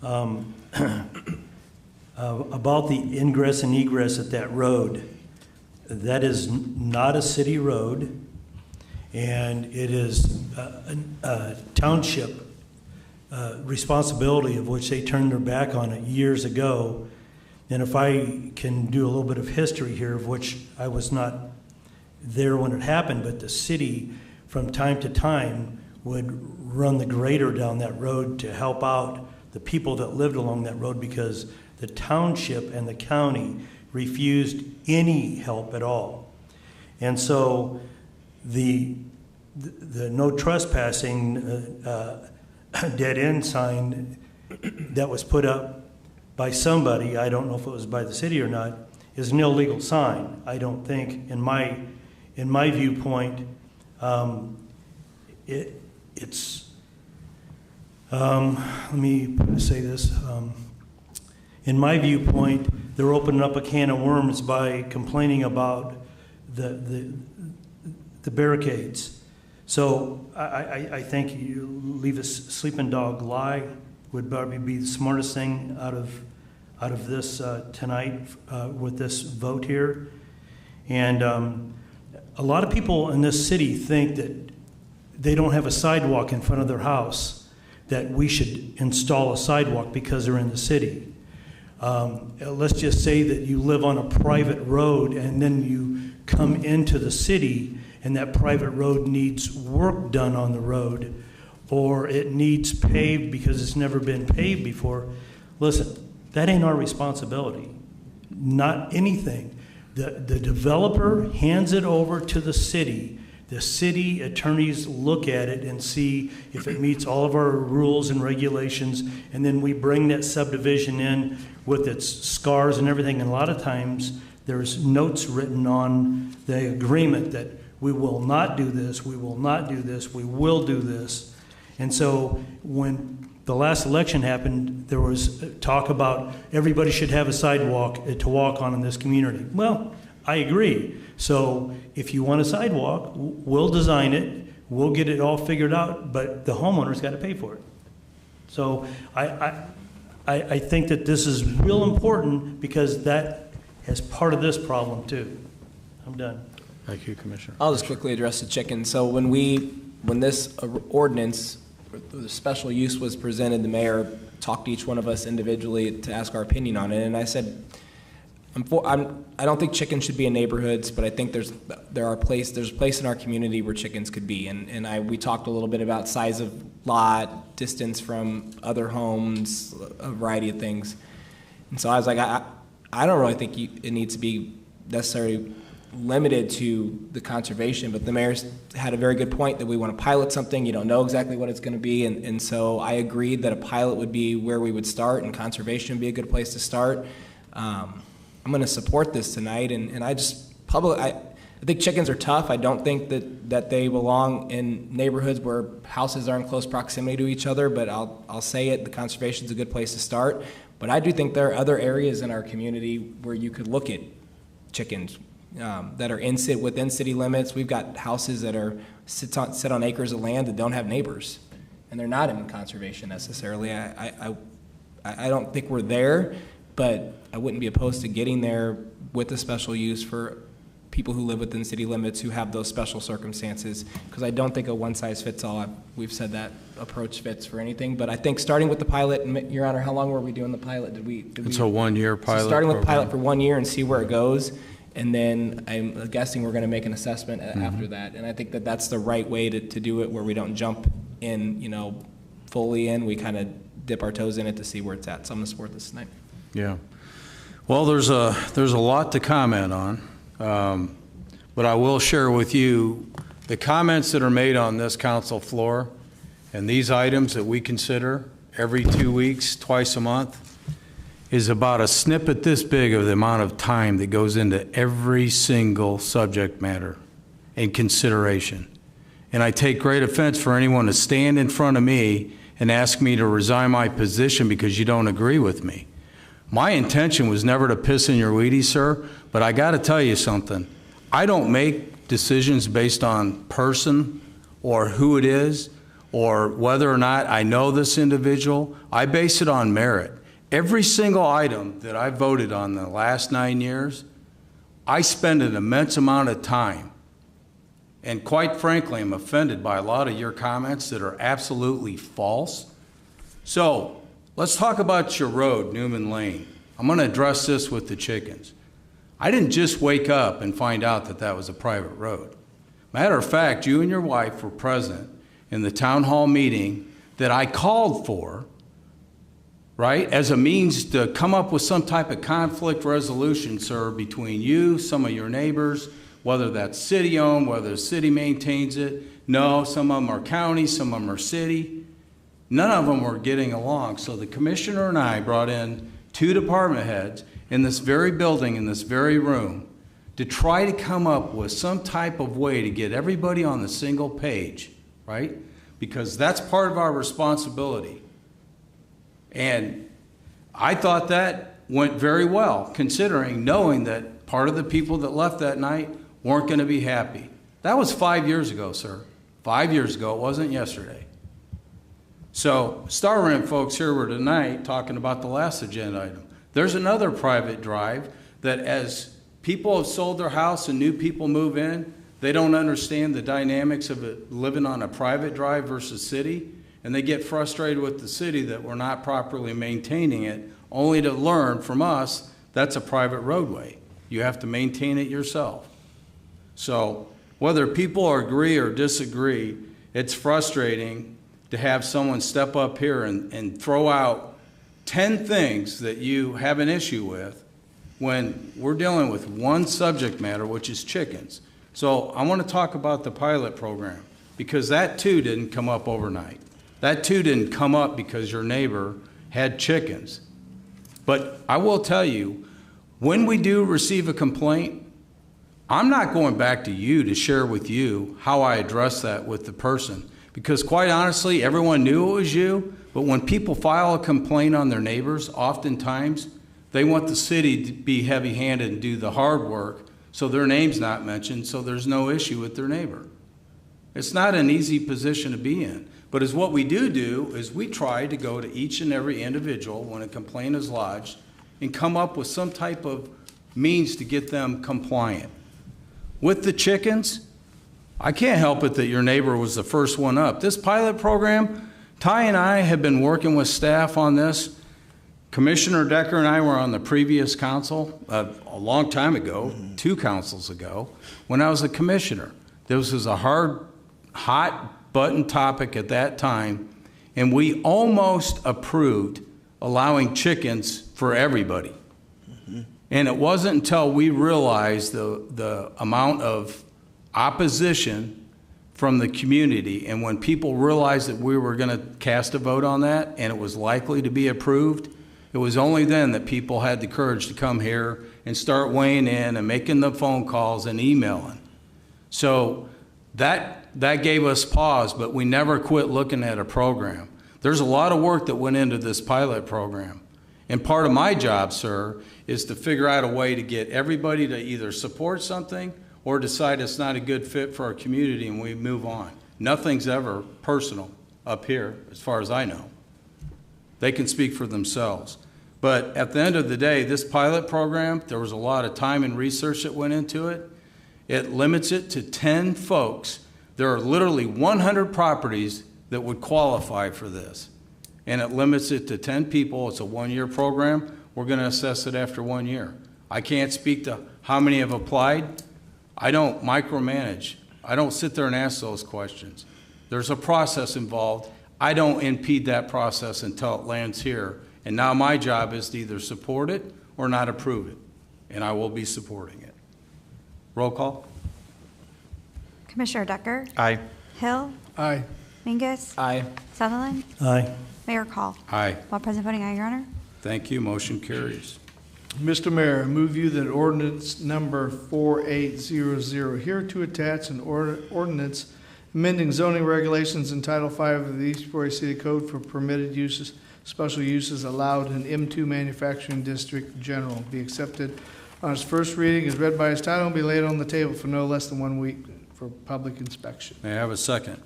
About the ingress and egress at that road, that is not a city road, and it is a township responsibility of which they turned their back on it years ago. And if I can do a little bit of history here, of which I was not there when it happened, but the city from time to time would run the grader down that road to help out the people that lived along that road, because the township and the county refused any help at all. And so the no trespassing dead end sign that was put up by somebody, I don't know if it was by the city or not, is an illegal sign. I don't think, in my viewpoint, it's let me say this. In my viewpoint, they're opening up a can of worms by complaining about the barricades. So I think you leave a sleeping dog lie would probably be the smartest thing out of out of this tonight with this vote here. And a lot of people in this city think that they don't have a sidewalk in front of their house, that we should install a sidewalk because they're in the city. Let's just say that you live on a private road and then you come into the city and that private road needs work done on the road, or it needs paved because it's never been paved before. Listen, that ain't our responsibility. Not anything. The developer hands it over to the city. The city attorneys look at it and see if it meets all of our rules and regulations, and then we bring that subdivision in with its scars and everything. And a lot of times there's notes written on the agreement that we will not do this, we will not do this, we will do this. And so when the last election happened, there was talk about everybody should have a sidewalk to walk on in this community. Well, I agree. So if you want a sidewalk, we'll design it, we'll get it all figured out, but the homeowner's got to pay for it. So I think that this is real important because that is part of this problem too. I'm done. Thank you, Commissioner. I'll just quickly address the chicken. So when this ordinance, the special use was presented, the mayor talked to each one of us individually to ask our opinion on it, and I said, I don't think chickens should be in neighborhoods, but I think there's a place in our community where chickens could be, and we talked a little bit about size of lot, distance from other homes, a variety of things, and so I was like, I don't really think it needs to be necessarily limited to the conservation, but the mayor's had a very good point that we want to pilot something. You don't know exactly what it's going to be, and so I agreed that a pilot would be where we would start, and conservation would be a good place to start. I'm going to support this tonight, and I think chickens are tough. I don't think that they belong in neighborhoods where houses are in close proximity to each other, but I'll say it, the conservation's a good place to start. But I do think there are other areas in our community where you could look at chickens that are within city limits. We've got houses that sit on acres of land that don't have neighbors, and they're not in conservation necessarily. I don't think we're there, but I wouldn't be opposed to getting there with a special use for people who live within city limits who have those special circumstances, because I don't think a one-size-fits-all, we've said that approach fits for anything, but I think starting with the pilot, and Your Honor, how long were we doing the pilot? It's a one-year pilot. So starting with the program. pilot for 1 year and see where it goes, and then I'm guessing we're going to make an assessment after that, and I think that that's the right way to do it, where we don't jump in, fully in, we kind of dip our toes in it to see where it's at, so I'm going to support this tonight. Yeah. Well, there's a lot to comment on, but I will share with you the comments that are made on this council floor and these items that we consider every 2 weeks, twice a month, is about a snippet this big of the amount of time that goes into every single subject matter and consideration. And I take great offense for anyone to stand in front of me and ask me to resign my position because you don't agree with me. My intention was never to piss in your Wheaties, sir, but I got to tell you something. I don't make decisions based on person or who it is or whether or not I know this individual. I base it on merit. Every single item that I voted on the last 9 years, I spend an immense amount of time. And quite frankly, I'm offended by a lot of your comments that are absolutely false. So, let's talk about your road, Newman Lane. I'm going to address this with the chickens. I didn't just wake up and find out that that was a private road. Matter of fact, you and your wife were present in the town hall meeting that I called for, right, as a means to come up with some type of conflict resolution, sir, between you, some of your neighbors, whether that's city-owned, whether the city maintains it. No, some of them are county, some of them are city. None of them were getting along. So the commissioner and I brought in 2 department heads in this very building, in this very room, to try to come up with some type of way to get everybody on the single page, right? Because that's part of our responsibility. And I thought that went very well, considering knowing that part of the people that left that night weren't going to be happy. That was 5 years ago, sir. 5 years ago. It wasn't yesterday. So, Star Rim folks here were tonight talking about the last agenda item. There's another private drive that as people have sold their house and new people move in, they don't understand the dynamics of it living on a private drive versus city, and they get frustrated with the city that we're not properly maintaining it, only to learn from us that's a private roadway. You have to maintain it yourself. So whether people agree or disagree, it's frustrating to have someone step up here and throw out 10 things that you have an issue with when we're dealing with one subject matter, which is chickens. So I want to talk about the pilot program, because that too didn't come up overnight. That too didn't come up because your neighbor had chickens. But I will tell you, when we do receive a complaint, I'm not going back to you to share with you how I address that with the person, because quite honestly, everyone knew it was you, but when people file a complaint on their neighbors, oftentimes they want the city to be heavy-handed and do the hard work so their name's not mentioned, so there's no issue with their neighbor. It's not an easy position to be in, but as what we do is we try to go to each and every individual when a complaint is lodged and come up with some type of means to get them compliant. With the chickens, I can't help it that your neighbor was the first one up. This pilot program, Ty and I have been working with staff on this. Commissioner Decker and I were on the previous council a long time ago, 2 councils ago, when I was a commissioner. This was a hot button topic at that time, and we almost approved allowing chickens for everybody. And it wasn't until we realized the amount of opposition from the community, and when people realized that we were going to cast a vote on that and it was likely to be approved, it was only then that people had the courage to come here and start weighing in and making the phone calls and emailing. So that gave us pause, but we never quit looking at a program. There's a lot of work that went into this pilot program. And part of my job, sir, is to figure out a way to get everybody to either support something or decide it's not a good fit for our community and we move on. Nothing's ever personal up here, as far as I know. They can speak for themselves. But at the end of the day, this pilot program, there was a lot of time and research that went into it. It limits it to 10 folks. There are literally 100 properties that would qualify for this. And it limits it to 10 people. It's a 1-year program. We're going to assess it after 1 year. I can't speak to how many have applied. I don't micromanage. I don't sit there and ask those questions. There's a process involved. I don't impede that process until it lands here. And now my job is to either support it or not approve it. And I will be supporting it. Roll call. Commissioner Decker? Aye. Hill? Aye. Mingus? Aye. Sutherland? Aye. Mayor Call? Aye. All present voting aye, Your Honor. Thank you. Motion carries. Mr. Mayor, I move you that ordinance number 4800, here to attach an ordinance amending zoning regulations in Title V of the East Peoria City Code for permitted uses, special uses allowed in M2 Manufacturing District General, be accepted on its first reading, is read by its title, and be laid on the table for no less than 1 week for public inspection. May I have a second?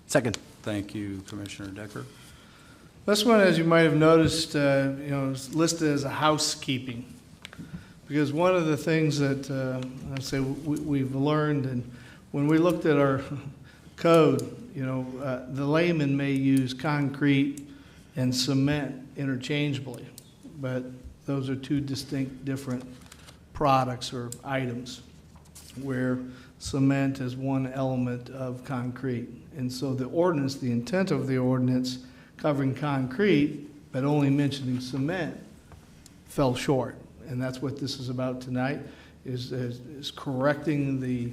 Second. Thank you, Commissioner Decker. This one, as you might have noticed, is listed as a housekeeping, because one of the things that I say we've learned, and when we looked at our code, the layman may use concrete and cement interchangeably, but those are 2 distinct different products or items, where cement is one element of concrete. And so the ordinance, the intent of the ordinance covering concrete, but only mentioning cement, fell short. And that's what this is about tonight, is correcting the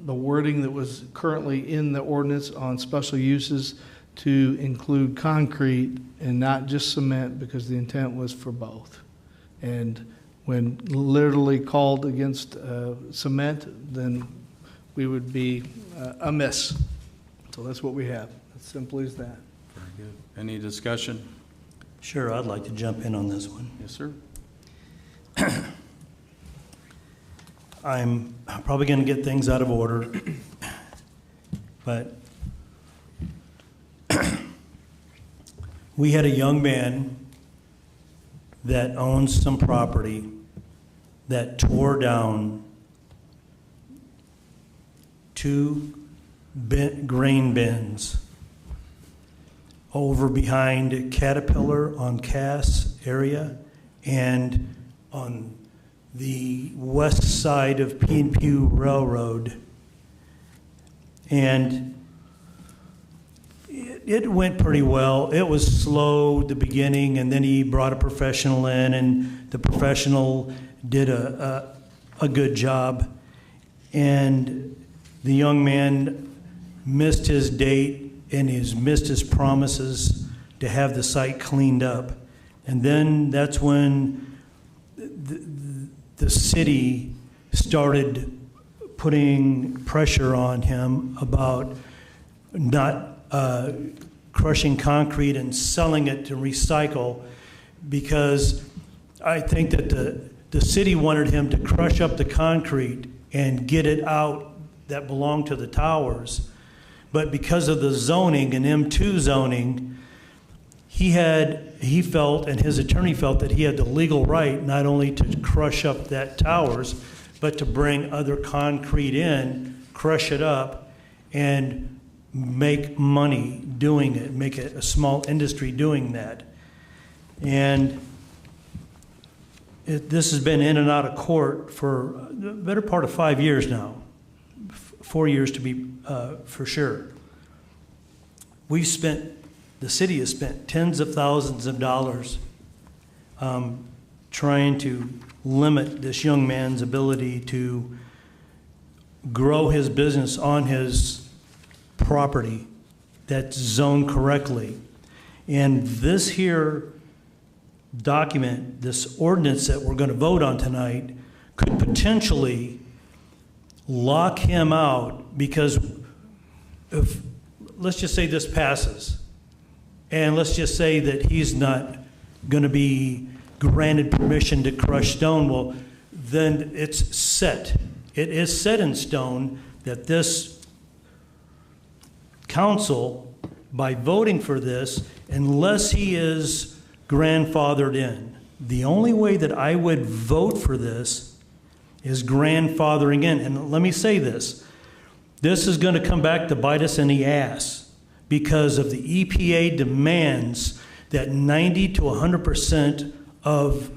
wording that was currently in the ordinance on special uses to include concrete and not just cement, because the intent was for both. And when literally called against cement, then we would be amiss. So that's what we have. As simple as that. Very good. Any discussion? Sure, I'd like to jump in on this one. Yes, sir. I'm probably going to get things out of order, but we had a young man that owns some property that tore down 2 grain bins over behind Caterpillar on Cass area and on the west side of P&P Railroad. And it went pretty well. It was slow at the beginning, and then he brought a professional in, and the professional did a good job. And the young man missed his date, and he's missed his promises to have the site cleaned up. And then that's when the city started putting pressure on him about not crushing concrete and selling it to recycle, because I think that the city wanted him to crush up the concrete and get it out that belonged to the towers. But because of the zoning and M2 zoning, he felt, and his attorney felt, that he had the legal right not only to crush up that towers, but to bring other concrete in, crush it up, and make money doing it, make it a small industry doing that. And this has been in and out of court for the better part of 5 years now, 4 years to be for sure. The city has spent tens of thousands of dollars trying to limit this young man's ability to grow his business on his property that's zoned correctly. And this here document, this ordinance that we're going to vote on tonight, could potentially lock him out, because if, let's just say this passes, and let's just say that he's not going to be granted permission to crush stone, well, then it's set. It is set in stone that this council, by voting for this, unless he is grandfathered in, the only way that I would vote for this is grandfathering in. And let me say this. This is going to come back to bite us in the ass, because of the EPA demands that 90 to 100% of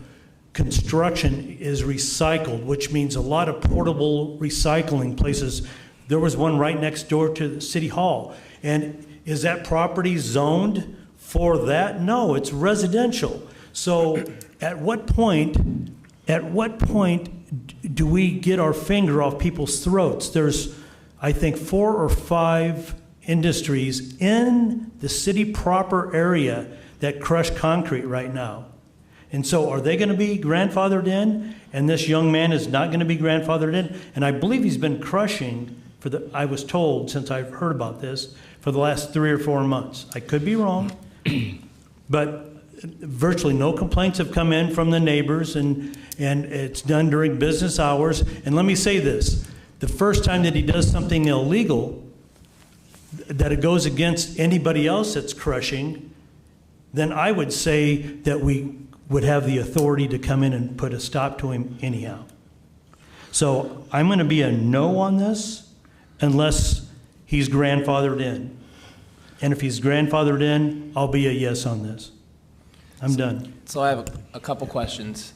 construction is recycled, which means a lot of portable recycling places. There was one right next door to the city hall. And is that property zoned for that? No, it's residential. So at what point do we get our finger off people's throats? There's, I think, 4 or 5 industries in the city proper area that crush concrete right now. And so are they going to be grandfathered in? And this young man is not going to be grandfathered in? And I believe he's been crushing, I was told, since I've heard about this, for the last 3 or 4 months. I could be wrong, but virtually no complaints have come in from the neighbors, and it's done during business hours. And let me say this, the first time that he does something illegal, that it goes against anybody else that's crushing, then I would say that we would have the authority to come in and put a stop to him anyhow. So I'm going to be a no on this unless he's grandfathered in. And if he's grandfathered in, I'll be a yes on this. I'm done. So I have a couple questions.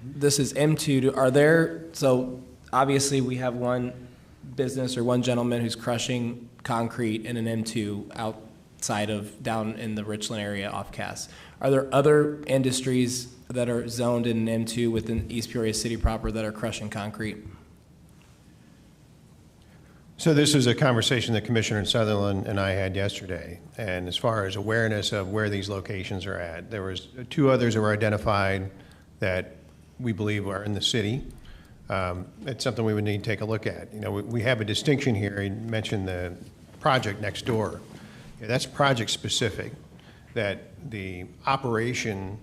This is M2. Are there, so obviously we have one business or one gentleman who's crushing concrete in an M2 outside of down in the Richland area off Cass. Are there other industries that are zoned in an M2 within East Peoria City proper that are crushing concrete? So this is a conversation that Commissioner Sutherland and I had yesterday. And as far as awareness of where these locations are at, there was 2 others that were identified that we believe are in the city. It's something we would need to take a look at. You know, we have a distinction here. You mentioned the project next door. Yeah, that's project specific, that the operation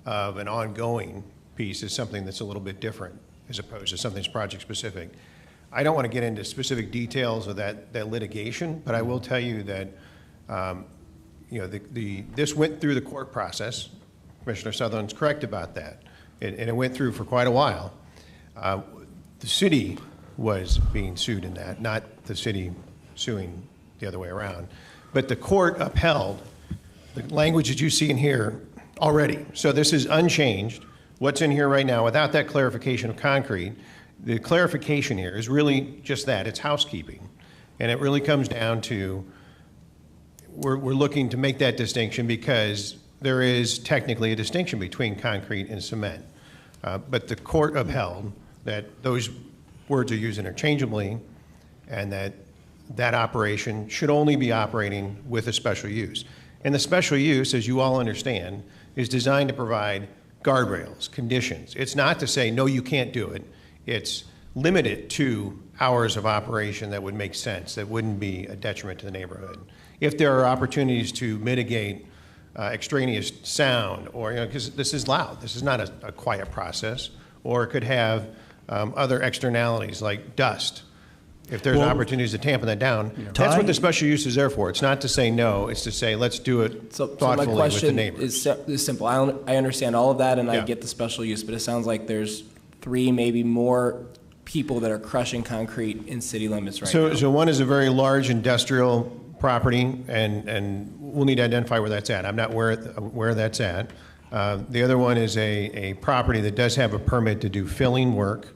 of an ongoing piece is something that's a little bit different as opposed to something that's project specific. I don't want to get into specific details of that litigation, but I will tell you that you know, this went through the court process Commissioner Sutherland's correct about that. And it went through for quite a while. The city was being sued in that, not the city suing the other way around. But the court upheld the language that you see in here already. So this is unchanged. What's in here right now, without that clarification of concrete, the clarification here is really just that. It's housekeeping. And it really comes down to, we're looking to make that distinction because there is technically a distinction between concrete and cement. But the court upheld that those words are used interchangeably and that operation should only be operating with a special use. And the special use, as you all understand, is designed to provide guardrails, conditions. It's not to say, no, you can't do it. It's limited to hours of operation that would make sense, that wouldn't be a detriment to the neighborhood. If there are opportunities to mitigate extraneous sound, or, because this is loud, this is not a quiet process, or it could have other externalities like dust. If there's opportunities to tamp that down, that's what the special use is there for. It's not to say no, it's to say let's do it thoughtfully with the neighbors. So my question is simple. I understand all of that, and I get the special use, but it sounds like there's 3, maybe more people that are crushing concrete in city limits right now. So one is a very large industrial property, and we'll need to identify where that's at. I'm not where that's at. The other one is a property that does have a permit to do filling work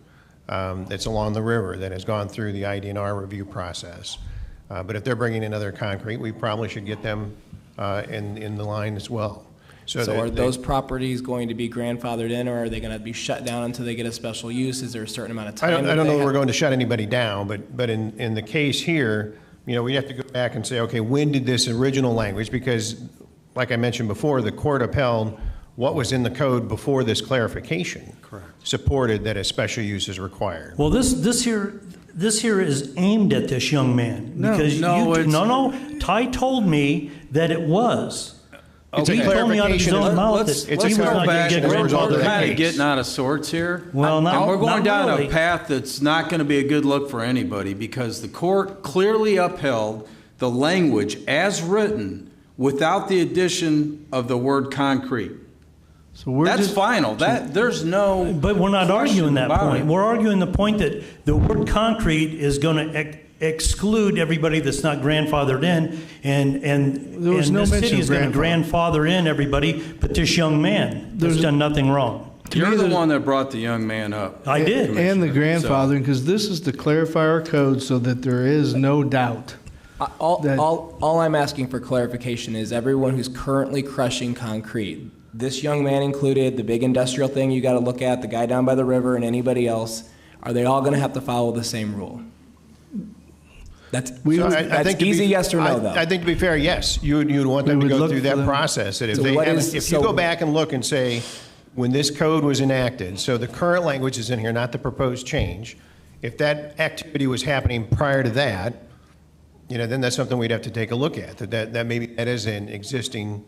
that's along the river that has gone through the IDNR review process. But if they're bringing in other concrete, we probably should get them in the line as well. So are those properties going to be grandfathered in, or are they going to be shut down until they get a special use? Is there a certain amount of time? I don't know that we're going to shut anybody down, but in the case here, we have to go back and say, okay, when did this original language, because like I mentioned before, the court upheld what was in the code before this clarification. Correct. Supported that a special use is required. Well, this here is aimed at this young man. No, Ty told me that it was. It's a He told me out of his own mouth that Let's he was go not back. going to get We're grandfathered kind in. of getting out of sorts here. Well, and not- we're going not down really. a path that's not going to be a good look for anybody, because the court clearly upheld the language as written without the addition of the word concrete. So That's final. There's no. But we're not arguing that about point. it. We're arguing the point that the word concrete is going to exclude everybody that's not grandfathered in, and There was no the mention city of is going to grandfather in everybody but this young man that's done nothing wrong. You're the one that brought the young man up. I did. And the So- grandfathering, because this is to clarify our code so that there is no doubt. All I'm asking for clarification is everyone who's currently crushing concrete, this young man included, the big industrial thing you got to look at, the guy down by the river, and anybody else, are they all going to have to follow the same rule? That's easy, yes or no, though. I think to be fair, yes. You would want them to go through that process. That if you go back and look and say, when this code was enacted, so the current language is in here, not the proposed change. If that activity was happening prior to that, then that's something we'd have to take a look at. That maybe that is an existing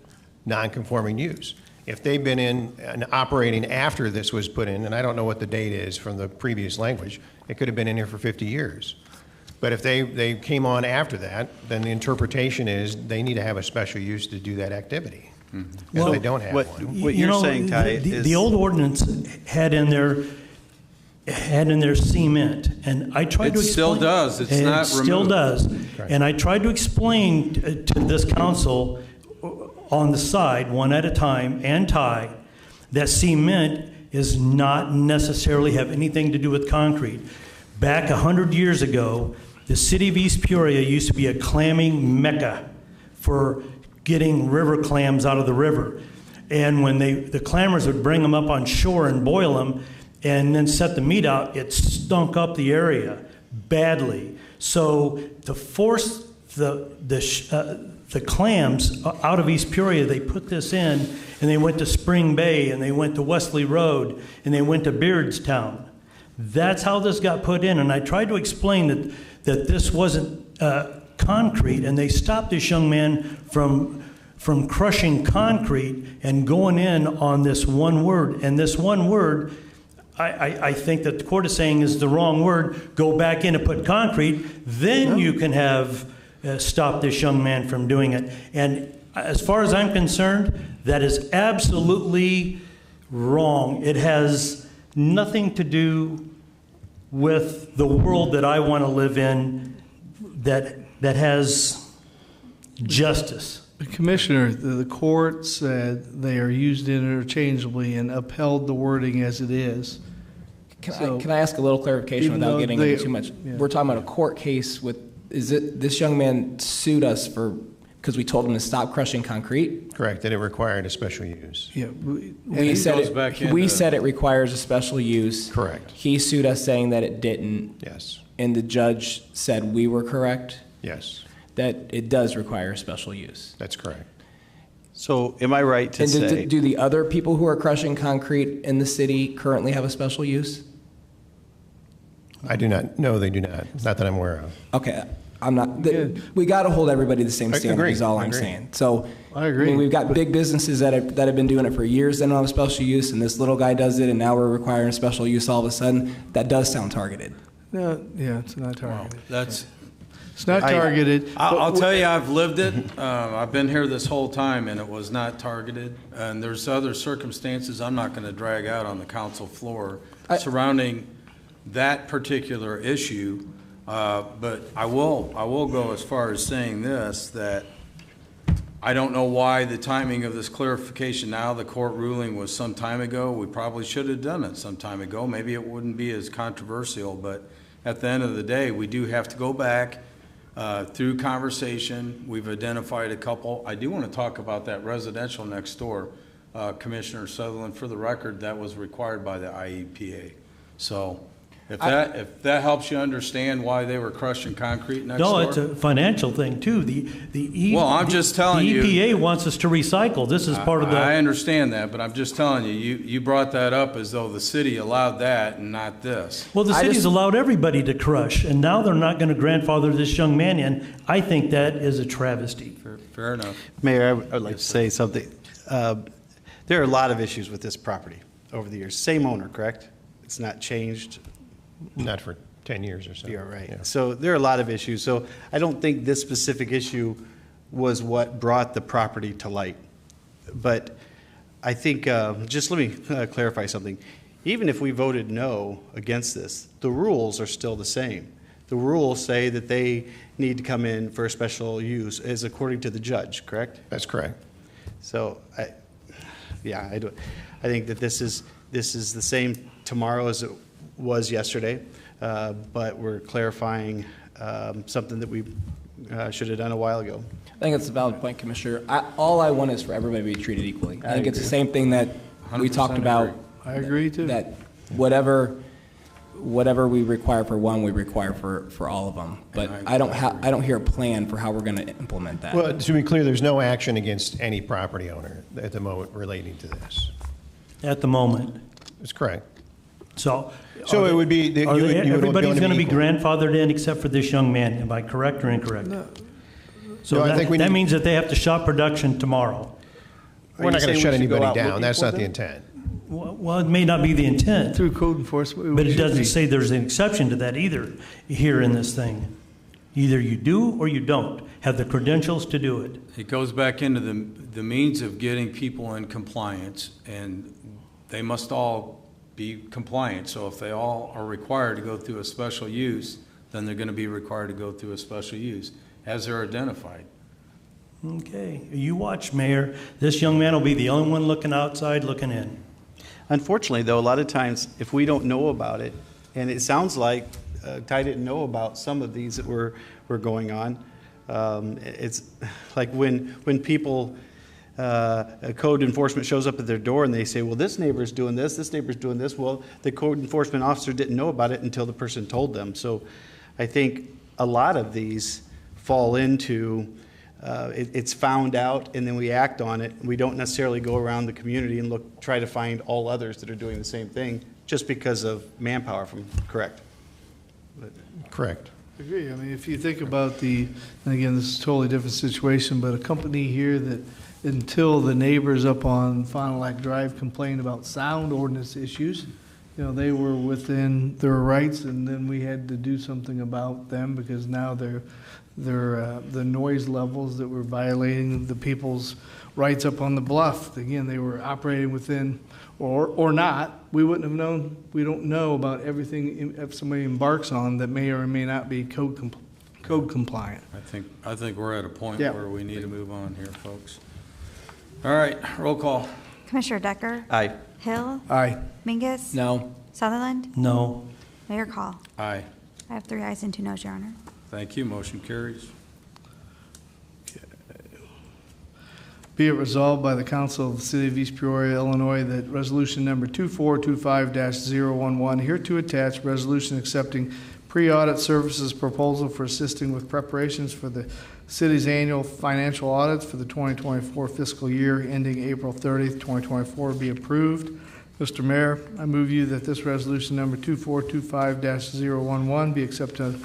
non-conforming use. If they've been in and operating after this was put in, and I don't know what the date is from the previous language, it could have been in here for 50 years. But if they came on after that, then the interpretation is they need to have a special use to do that activity. If they don't have one. What you're saying, Ty, is the old ordinance had in there cement, and I tried to explain. It still does. It's and not it still removed. does. Right. And I tried to explain to this council on the side, one at a time, and Ty, that cement is not necessarily have anything to do with concrete. Back 100 years ago, the city of East Peoria used to be a clamming mecca for getting river clams out of the river. And when the clammers would bring them up on shore and boil them and then set the meat out, it stunk up the area badly. So to force the clams out of East Peoria, they put this in, and they went to Spring Bay, and they went to Wesley Road, and they went to Beardstown. That's how this got put in, and I tried to explain that this wasn't concrete, and they stopped this young man from crushing concrete and going in on this one word. And this one word, I think that the court is saying is the wrong word. Go back in and put concrete, then you can have stop this young man from doing it. And as far as I'm concerned, that is absolutely wrong. It has nothing to do with the world that I want to live in that has justice. Commissioner, the court said they are used interchangeably and upheld the wording as it is. Can I ask a little clarification Even without though getting they- into too much? yeah. We're talking about a court case with, this young man sued us because we told him to stop crushing concrete? Correct, that it required a special use. Yeah, We said goes back we into- said it requires a special use. Correct. He sued us saying that it didn't, Yes, and the judge said we were correct, yes, that it does require a special use. that's correct. So am I right to And say? do the other people who are crushing concrete in the city currently have a special use? I do not, no, they do not, not that I'm aware of. Okay, I'm not, we got to hold everybody the same I standard agree, is all I I'm agree. saying. So, I agree, mean, we've got but- big businesses that have been doing it for years, they don't have a special use, and this little guy does it, and now we're requiring a special use all of a sudden. That does sound targeted. No, yeah, it's not targeted. That's, It's not targeted. I'll tell you, I've lived it. I've been here this whole time, and it was not targeted. And there's other circumstances I'm not going to drag out on the council floor surrounding that particular issue. But I will go as far as saying this, that I don't know why the timing of this clarification now, the court ruling was some time ago. We probably should have done it some time ago. Maybe it wouldn't be as controversial, but at the end of the day, we do have to go back through conversation. We've identified a couple. I do want to talk about that residential next door, Commissioner Sutherland. For the record, that was required by the IEPA. So if that helps you understand why they were crushing concrete next door. No, it's a financial thing too. Well, I'm just telling you. The EPA wants us to recycle. This is part of the. I understand that, but I'm just telling you, you brought that up as though the city allowed that and not this. Well, the I city's just- allowed everybody to crush, and now they're not going to grandfather this young man in. I think that is a travesty. Fair enough. Mayor, I would like to say something. There are a lot of issues with this property over the years. Same owner, correct? It's not changed? Not for 10 years or so. You're right. Yeah. So there are a lot of issues. So I don't think this specific issue was what brought the property to light. But I think, just let me clarify something. Even if we voted no against this, the rules are still the same. The rules say that they need to come in for a special use as according to the judge, correct? That's correct. So I think that this is the same tomorrow as it was yesterday, but we're clarifying something that we should have done a while ago. I think it's a valid point, Commissioner. All I want is for everybody to be treated equally. I think it's the same thing that we 100% talked about. agree. I agree, too. That whatever we require for one, we require for all of them. But I don't hear a plan for how we're going to implement that. Well, to be clear, there's no action against any property owner at the moment relating to this. At the moment. That's correct. So. So it would be that you would Everybody's going to be equal. grandfathered in except for this young man. Am I correct or incorrect? So No, I think we that need- means that they have to stop production tomorrow. We're you not going saying to shut we should go anybody out down. looking That's for not the them? intent. Well, it may not be the intent, Through code enforcement. but we it should doesn't be. say there's an exception to that either here in this thing. Either you do or you don't have the credentials to do it. It goes back into the means of getting people in compliance, and they must all be compliant. So if they all are required to go through a special use, then they're going to be required to go through a special use as they're identified. Okay, you watch, Mayor. This young man will be the only one looking outside, looking in. Unfortunately, though, a lot of times, if we don't know about it, and it sounds like Ty didn't know about some of these that were going on, it's like when people, code enforcement shows up at their door and they say, well, this neighbor's doing this neighbor's doing this. Well, the code enforcement officer didn't know about it until the person told them. So I think a lot of these fall into it's found out and then we act on it. We don't necessarily go around the community and try to find all others that are doing the same thing just because of manpower correct? Correct. I agree. I mean, if you think about and again, this is a totally different situation, but a company here that until the neighbors up on Fond du Lac Drive complained about sound ordinance issues, they were within their rights, and then we had to do something about them because now they're the noise levels that were violating the people's rights up on the bluff. Again, they were operating within, or not. We wouldn't have known. We don't know about everything if somebody embarks on that may or may not be code compliant. I think we're at a point Yeah. where we need to move on here, folks. All right, roll call. Commissioner Decker? Aye. Hill? Aye. Mingus? No. Sutherland? No. Mayor Call? Aye. I have 3 ayes and 2 noes, Your Honor. Thank you. Motion carries. Be it resolved by the Council of the City of East Peoria, Illinois, that resolution number 2425-011, hereto attached, resolution accepting pre-audit services proposal for assisting with preparations for the city's annual financial audits for the 2024 fiscal year ending April 30th, 2024, be approved. Mr. Mayor, I move you that this resolution number 2425-011 be accepted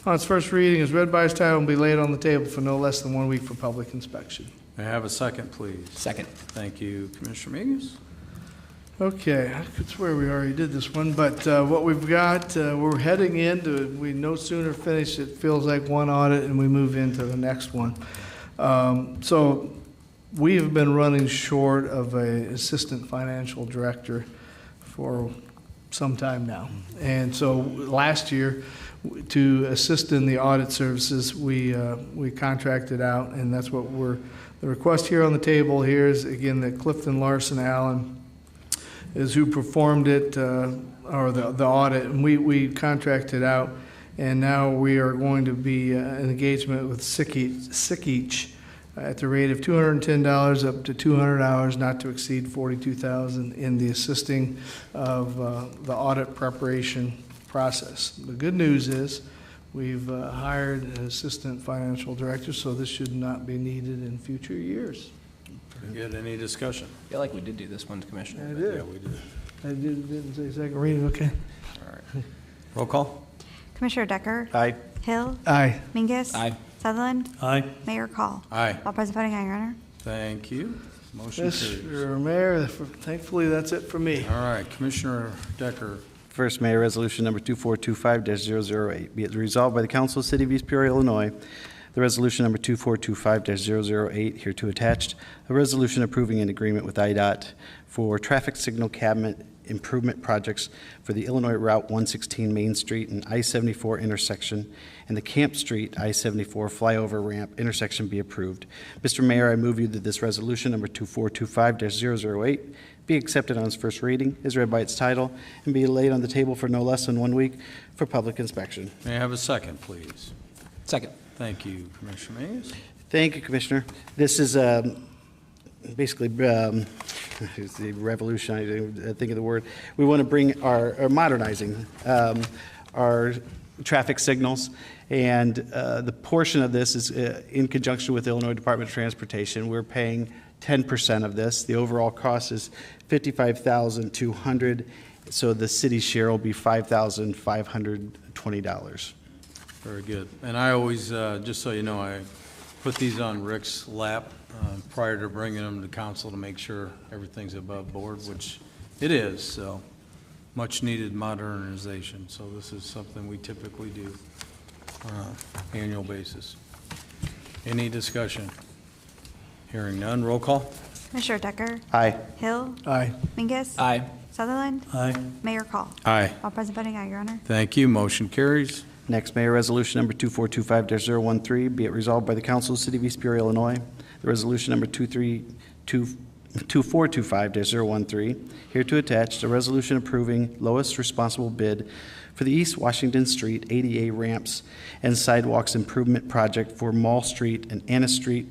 on its first reading as read by its title and be laid on the table for no less than 1 week for public inspection. May I have a second, please? Second. Thank you, Commissioner Mingus. Okay, I could swear we already did this one, but what we've got, we're heading into, we no sooner finish, it feels like one audit, and we move into the next one. So we've been running short of an assistant financial director for some time now. And so last year, to assist in the audit services, we contracted out, and that's what the request here on the table here is, again, that Clifton Larson Allen is who performed it, or the audit, and we contracted out, and now we are going to be in engagement with Sikich at the rate of $210 up to 200 hours, not to exceed $42,000 in the assisting of the audit preparation process. The good news is we've hired an assistant financial director, so this should not be needed in future years. Pretty good. Any discussion? I feel like we did do this one, Commissioner. I did. Yeah, we did. I didn't say second reading, okay. All right. Roll call. Commissioner Decker? Aye. Hill? Aye. Mingus? Aye. Sutherland? Aye. Mayor Call? Aye. All present voting aye, Your Honor. Thank you. Motion carries. Mr. Mayor, thankfully, that's it for me. All right, Commissioner Decker. First, Mayor, resolution number 2425-008. Be it resolved by the Council of the City of East Peoria, Illinois, the resolution number 2425-008, hereto attached, a resolution approving an agreement with IDOT for traffic signal cabinet improvement projects for the Illinois Route 116 Main Street and I-74 intersection and the Camp Street I-74 flyover ramp intersection be approved. Mr. Mayor, I move you that this resolution number 2425-008 be accepted on its first reading, is read by its title, and be laid on the table for no less than 1 week for public inspection. May I have a second, please? Second. Thank you, Commissioner Mays. Thank you, Commissioner. This is basically it's the revolution, I think of the word. We want to bring our modernizing our traffic signals, and the portion of this is in conjunction with the Illinois Department of Transportation. We're paying 10% of this. The overall cost is $55,200, so the city's share will be $5,520. Very good. And I always, just so you know, I put these on Rick's lap prior to bringing them to council to make sure everything's above board, which it is, so much needed modernization. So this is something we typically do on an annual basis. Any discussion? Hearing none, roll call. Commissioner Decker? Aye. Hill? Aye. Mingus? Aye. Sutherland? Aye. Mayor Call? Aye. All present voting aye, Your Honor. Thank you. Motion carries. Next, Mayor, resolution number 2425-013, be it resolved by the Council of the City of East Peoria, Illinois, the resolution number 2425-013, hereto attached, a resolution approving lowest responsible bid for the East Washington Street ADA ramps and sidewalks improvement project for Mall Street and Anna Street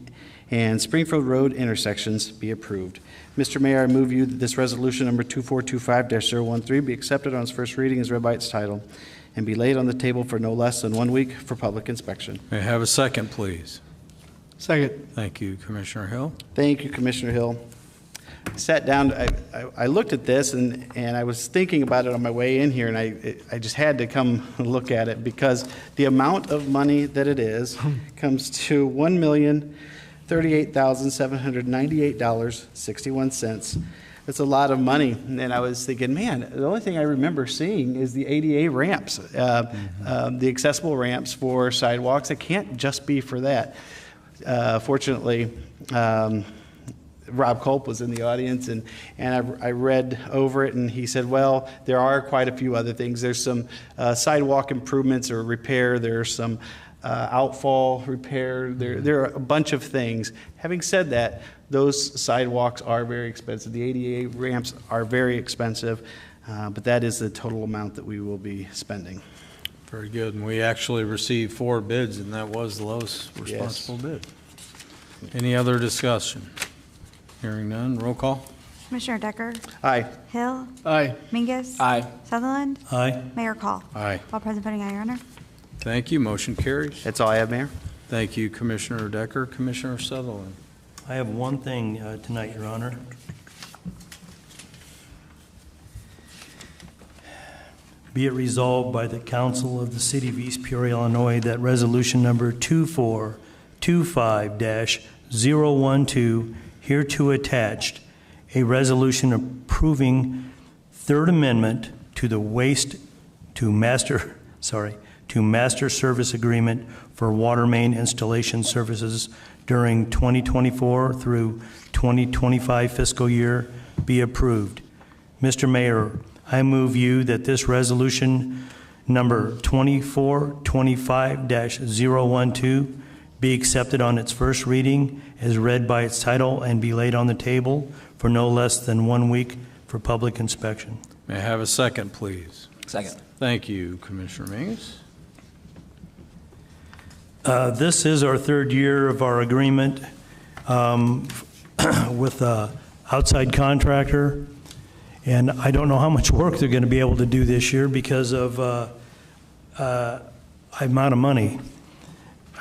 and Springfield Road intersections be approved. Mr. Mayor, I move you that this resolution number 2425-013 be accepted on its first reading as read by its title and be laid on the table for no less than 1 week for public inspection. May I have a second, please? Second. Thank you, Commissioner Hill. Thank you, Commissioner Hill. I sat down, I looked at this, and I was thinking about it on my way in here, and I just had to come look at it because the amount of money that it is comes to $1,038,798.61 It's a lot of money. And I was thinking, man, the only thing I remember seeing is the ADA ramps, the accessible ramps for sidewalks. It can't just be for that. Fortunately, Rob Culp was in the audience, and I read over it, and he said, well, there are quite a few other things. There's some sidewalk improvements or repair. There's some outfall repair. There are a bunch of things. Having said that, those sidewalks are very expensive. The ADA ramps are very expensive, but that is the total amount that we will be spending. Very good. And we actually received 4 bids, and that was the lowest responsible bid. Any other discussion? Hearing none, roll call. Commissioner Decker? Aye. Hill? Aye. Mingus? Aye. Sutherland? Aye. Mayor Call? Aye. All present voting aye, Your Honor. Thank you. Motion carries. That's all I have, Mayor. Thank you, Commissioner Decker. Commissioner Sutherland. I have one thing tonight, Your Honor. Be it resolved by the Council of the City of East Peoria, Illinois, that resolution number 2425-012, hereto attached, a resolution approving Third Amendment to the Master Service Agreement for water main installation services during 2024 through 2025 fiscal year be approved. Mr. Mayor, I move you that this resolution number 2425-012 be accepted on its first reading as read by its title and be laid on the table for no less than 1 week for public inspection. May I have a second, please? Second. Thank you, Commissioner Mingus. This is our 3rd year of our agreement with an outside contractor, and I don't know how much work they're going to be able to do this year because of amount of money.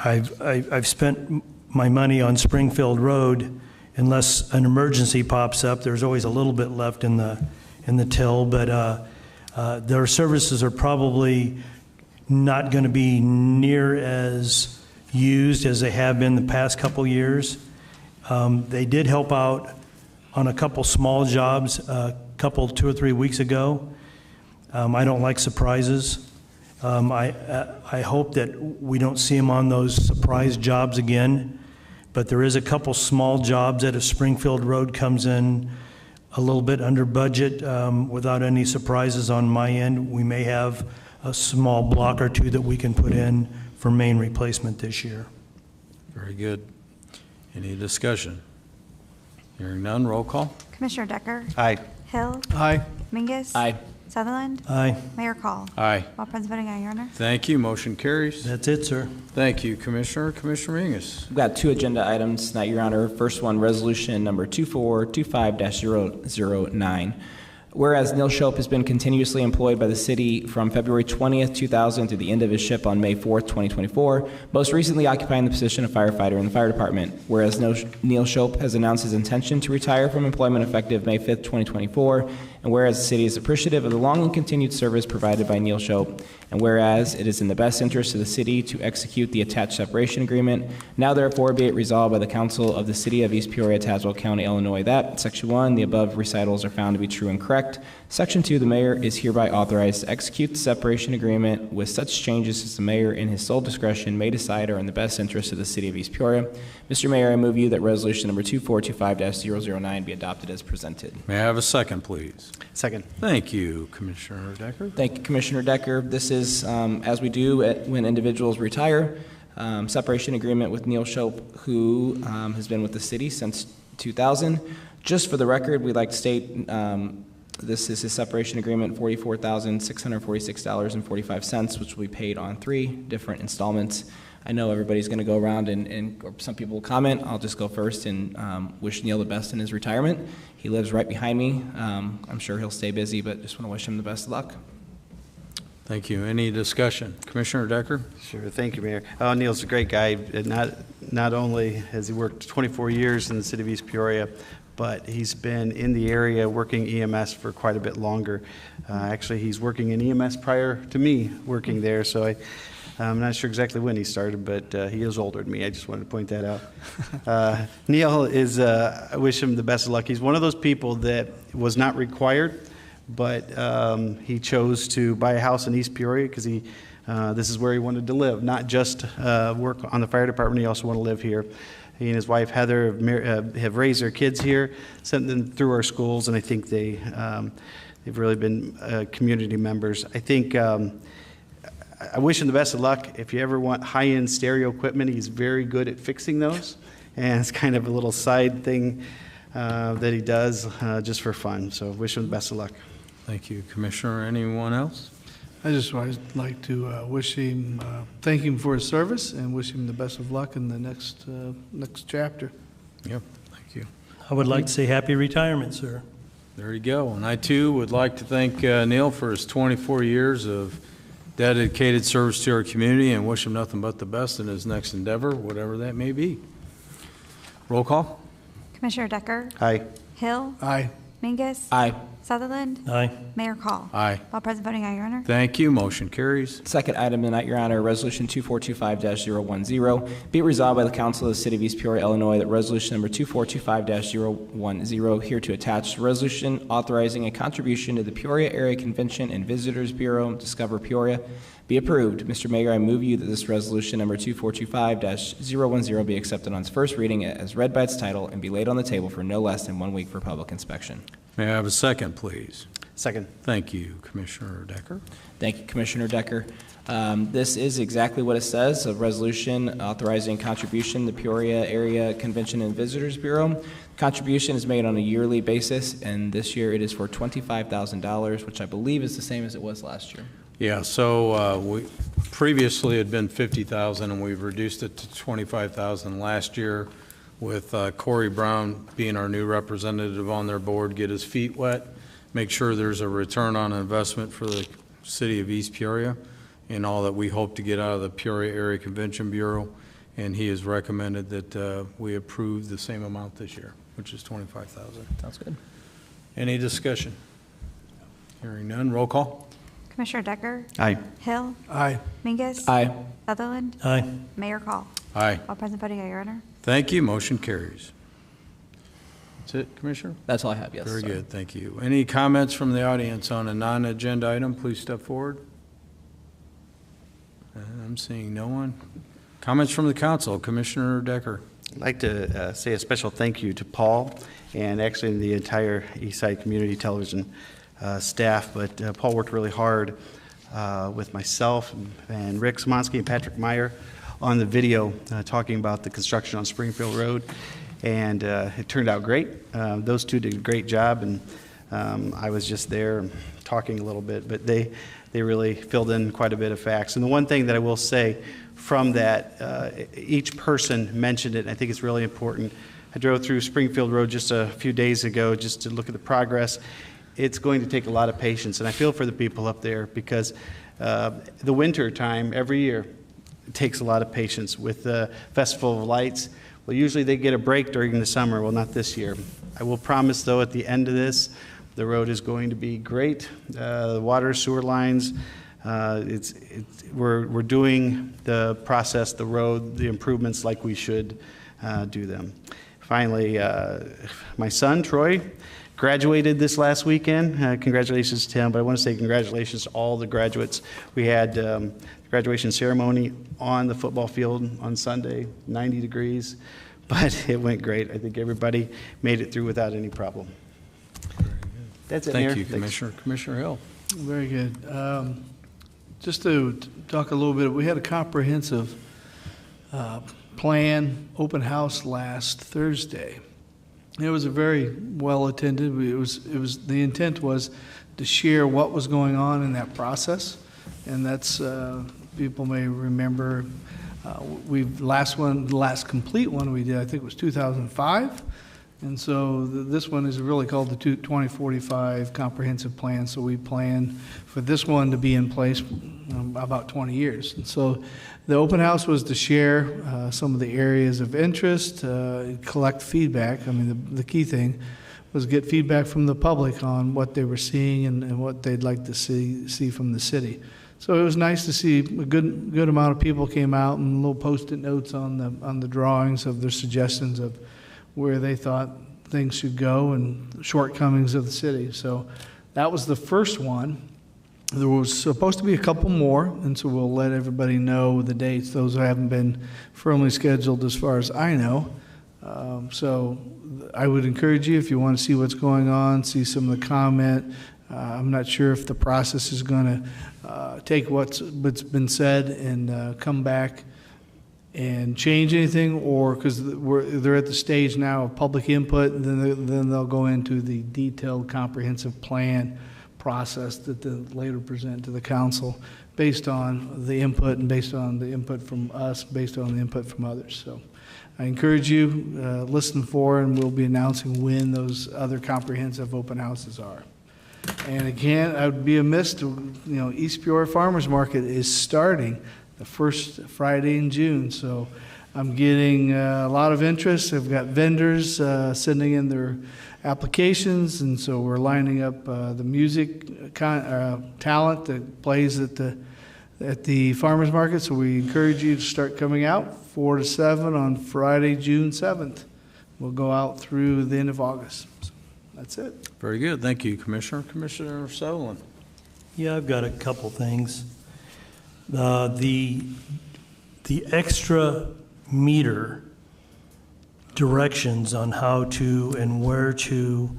I've spent my money on Springfield Road. Unless an emergency pops up, there's always a little bit left in the till, but their services are probably not going to be near as used as they have been the past couple years. They did help out on a couple small jobs a couple 2 or 3 weeks ago. I don't like surprises. I hope that we don't see them on those surprise jobs again, but there is a couple small jobs that if Springfield Road comes in a little bit under budget without any surprises on my end, we may have a small block or 2 that we can put in for main replacement this year. Very good. Any discussion? Hearing none, roll call. Commissioner Decker? Aye. Hill? Aye. Mingus? Aye. Sutherland? Aye. Mayor Call? Aye. All present voting aye, Your Honor. Thank you. Motion carries. That's it, sir. Thank you, Commissioner. Commissioner Mingus. We've got 2 agenda items tonight, Your Honor. First one, resolution number 2425-009. Whereas Neil Shope has been continuously employed by the city from February 20th, 2000 to the end of his ship on May 4th, 2024, most recently occupying the position of firefighter in the fire department. Whereas Neil Shope has announced his intention to retire from employment effective May 5th, 2024, and whereas the city is appreciative of the long and continued service provided by Neil Shope, and whereas it is in the best interest of the city to execute the attached separation agreement, now therefore be it resolved by the Council of the City of East Peoria, Tazewell County, Illinois, that Section 1, the above recitals are found to be true and correct. Section 2, the mayor is hereby authorized to execute the separation agreement with such changes as the mayor in his sole discretion may decide are in the best interest of the City of East Peoria. Mr. Mayor, I move you that resolution number 2425-009 be adopted as presented. May I have a second, please? Second. Thank you, Commissioner Decker. Thank you, Commissioner Decker. This is, as we do when individuals retire, separation agreement with Neil Shope, who has been with the city since 2000. Just for the record, we'd like to state this is his separation agreement, $44,646.45, which will be paid on 3 different installments. I know everybody's going to go around and or some people will comment. I'll just go first and wish Neil the best in his retirement. He lives right behind me. I'm sure he'll stay busy, but just want to wish him the best of luck. Thank you. Any discussion? Commissioner Decker? Sure. Thank you, Mayor. Oh, Neil's a great guy. Not only has he worked 24 years in the city of East Peoria, but he's been in the area working EMS for quite a bit longer. Actually, he's working in EMS prior to me working there, so I'm not sure exactly when he started, but he is older than me. I just wanted to point that out. Neil is, I wish him the best of luck. He's one of those people that was not required, but he chose to buy a house in East Peoria because this is where he wanted to live, not just work on the fire department. He also wanted to live here. He and his wife Heather have raised their kids here, sent them through our schools, and I think they've really been community members. I think I wish him the best of luck. If you ever want high-end stereo equipment, he's very good at fixing those, and it's kind of a little side thing that he does just for fun. So wish him the best of luck. Thank you, Commissioner. Anyone else? I just would like to wish him, thank him for his service and wish him the best of luck in the next chapter. Yep, thank you. I would like to say happy retirement, sir. There you go. And I, too, would like to thank Neil for his 24 years of dedicated service to our community and wish him nothing but the best in his next endeavor, whatever that may be. Roll call. Commissioner Decker? Aye. Hill? Aye. Mingus? Aye. Sutherland? Aye. Mayor Call? Aye. All present voting aye, Your Honor. Thank you. Motion carries. Second item tonight, Your Honor, Resolution 2425-010. Be it resolved by the Council of the City of East Peoria, Illinois, that Resolution number 2425-010, here to attach resolution authorizing a contribution to the Peoria Area Convention and Visitors Bureau, Discover Peoria, be approved. Mr. Mayor, I move you that this resolution number 2425-010 be accepted on its first reading as read by its title and be laid on the table for no less than 1 week for public inspection. May I have a second, please? Second. Thank you, Commissioner Decker. Thank you, Commissioner Decker. This is exactly what it says, a resolution authorizing contribution to the Peoria Area Convention and Visitors Bureau. Contribution is made on a yearly basis, and this year it is for $25,000, which I believe is the same as it was last year. Yeah, so we previously had been $50,000, and we've reduced it to $25,000 last year with Corey Brown being our new representative on their board, get his feet wet, make sure there's a return on investment for the city of East Peoria and all that we hope to get out of the Peoria Area Convention Bureau. And he has recommended that we approve the same amount this year, which is $25,000. Sounds good. Any discussion? Hearing none, roll call. Commissioner Decker? Aye. Hill? Aye. Mingus? Aye. Sutherland? Aye. Mayor Call? Aye. All present voting aye, Your Honor. Thank you, motion carries. That's it, Commissioner? That's all I have, yes. Very sorry. good, thank you. Any comments from the audience on a non-agenda item? Please step forward. I'm seeing no one. Comments from the council, Commissioner Decker. I'd like to say a special thank you to Paul and actually the entire Eastside Community Television staff, but Paul worked really hard with myself and Rick Simonsky and Patrick Meyer on the video talking about the construction on Springfield Road, and it turned out great. Those two did a great job, and I was just there talking a little bit, but they really filled in quite a bit of facts. And the one thing that I will say from that, each person mentioned it, and I think it's really important. I drove through Springfield Road just a few days ago just to look at the progress. It's going to take a lot of patience, and I feel for the people up there because the winter time every year takes a lot of patience with the Festival of Lights. Well, usually they get a break during the summer. Well, not this year. I will promise, though, at the end of this, the road is going to be great. The water, sewer lines, we're doing the process, the road, the improvements like we should do them. Finally, my son, Troy, graduated this last weekend. Congratulations to him, but I want to say congratulations to all the graduates. We had the graduation ceremony on the football field on Sunday, 90 degrees, but it went great. I think everybody made it through without any problem. That's it, Mayor. Thank you, Thanks. Commissioner. Commissioner Hill. Very good. Just to talk a little bit, we had a comprehensive plan open house last Thursday. It was a very well attended. It was the intent was to share what was going on in that process, and that's people may remember. The last complete one we did, I think, was 2005. And so this one is really called the 2045 Comprehensive Plan. So we plan for this one to be in place about 20 years. And so the open house was to share some of the areas of interest, collect feedback. I mean, the key thing was get feedback from the public on what they were seeing and what they'd like to see from the city. So it was nice to see a good amount of people came out and little Post-it notes on the drawings of their suggestions of where they thought things should go and shortcomings of the city. So that was the first one. There was supposed to be a couple more, and so we'll let everybody know the dates. Those haven't been firmly scheduled as far as I know. So I would encourage you, if you want to see what's going on, see some of the comment. I'm not sure if the process is going to take what's been said and come back and change anything, or because they're at the stage now of public input, and then they'll go into the detailed comprehensive plan process that they'll later present to the council based on the input and based on the input from us, based on the input from others. So I encourage you, listen for, and we'll be announcing when those other comprehensive open houses are. And again, I would be amiss to, East Peoria Farmers Market is starting the first Friday in June. So I'm getting a lot of interest. I've got vendors sending in their applications, and so we're lining up the music talent that plays at the farmers market. So we encourage you to start coming out 4 to 7 on Friday, June 7th. We'll go out through the end of August. So that's it. Very good. Thank you, Commissioner. Commissioner Sutherland. Yeah, I've got a couple things. The extra meter directions on how to and where to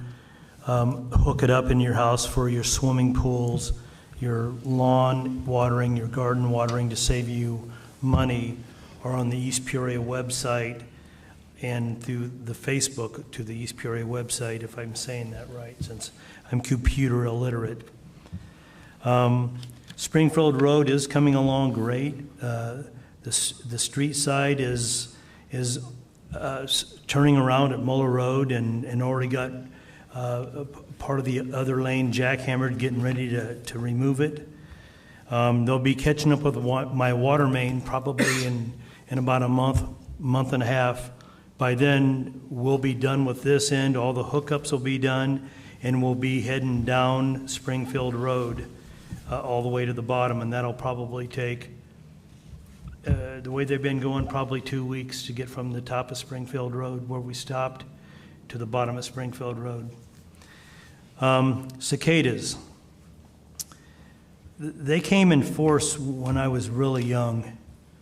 hook it up in your house for your swimming pools, your lawn watering, your garden watering to save you money are on the East Peoria website and through the Facebook to the East Peoria website, if I'm saying that right, since I'm computer illiterate. Springfield Road is coming along great. The street side is turning around at Muller Road and already got part of the other lane jackhammered, getting ready to remove it. They'll be catching up with my water main probably in about a month and a half. By then, we'll be done with this end. All the hookups will be done, and we'll be heading down Springfield Road all the way to the bottom, and that'll probably take, the way they've been going, probably 2 weeks to get from the top of Springfield Road, where we stopped, to the bottom of Springfield Road. Cicadas. They came in force when I was really young,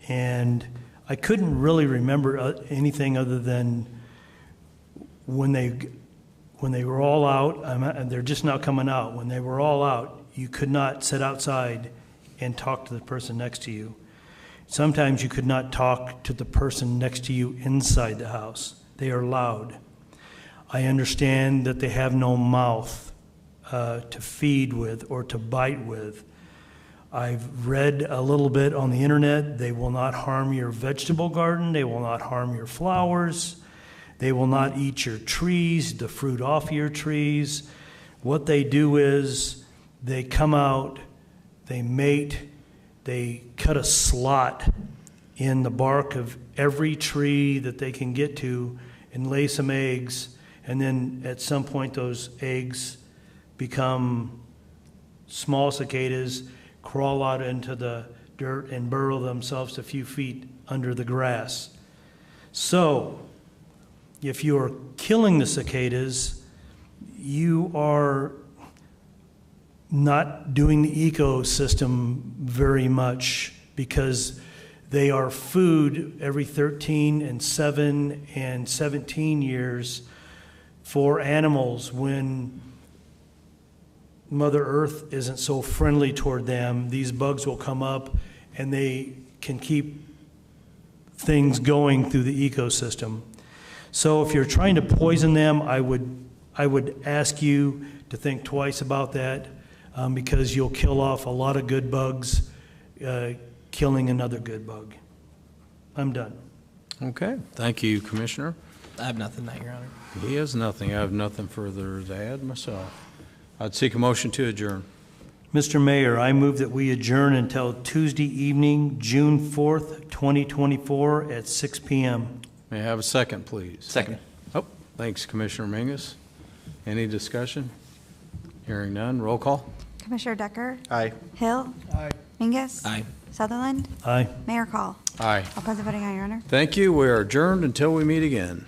and I couldn't really remember anything other than when they were all out, and they're just now coming out. When they were all out, you could not sit outside and talk to the person next to you. Sometimes you could not talk to the person next to you inside the house. They are loud. I understand that they have no mouth to feed with or to bite with. I've read a little bit on the internet. They will not harm your vegetable garden. They will not harm your flowers. They will not eat your trees, the fruit off your trees. What they do is they come out, they mate, they cut a slot in the bark of every tree that they can get to and lay some eggs. And then at some point those eggs become small cicadas, crawl out into the dirt and burrow themselves a few feet under the grass. So, if you are killing the cicadas, you are not doing the ecosystem very much, because they are food every 13 and 7 and 17 years for animals when Mother Earth isn't so friendly toward them. These bugs will come up and they can keep things going through the ecosystem. So if you're trying to poison them, I would ask you to think twice about that, because you'll kill off a lot of good bugs, killing another good bug. I'm done. Okay. Thank you, Commissioner. I have nothing, Your Honor. He has nothing. I have nothing further to add myself. I'd seek a motion to adjourn. Mr. Mayor, I move that we adjourn until Tuesday evening, June 4th, 2024 at 6 p.m. May I have a second, please? Second. Oh, thanks, Commissioner Mingus. Any discussion? Hearing none. Roll call. Commissioner Decker? Aye. Hill? Aye. Mingus? Aye. Sutherland? Aye. Mayor Call? Aye. All present voting aye, Your Honor. Thank you. We are adjourned until we meet again.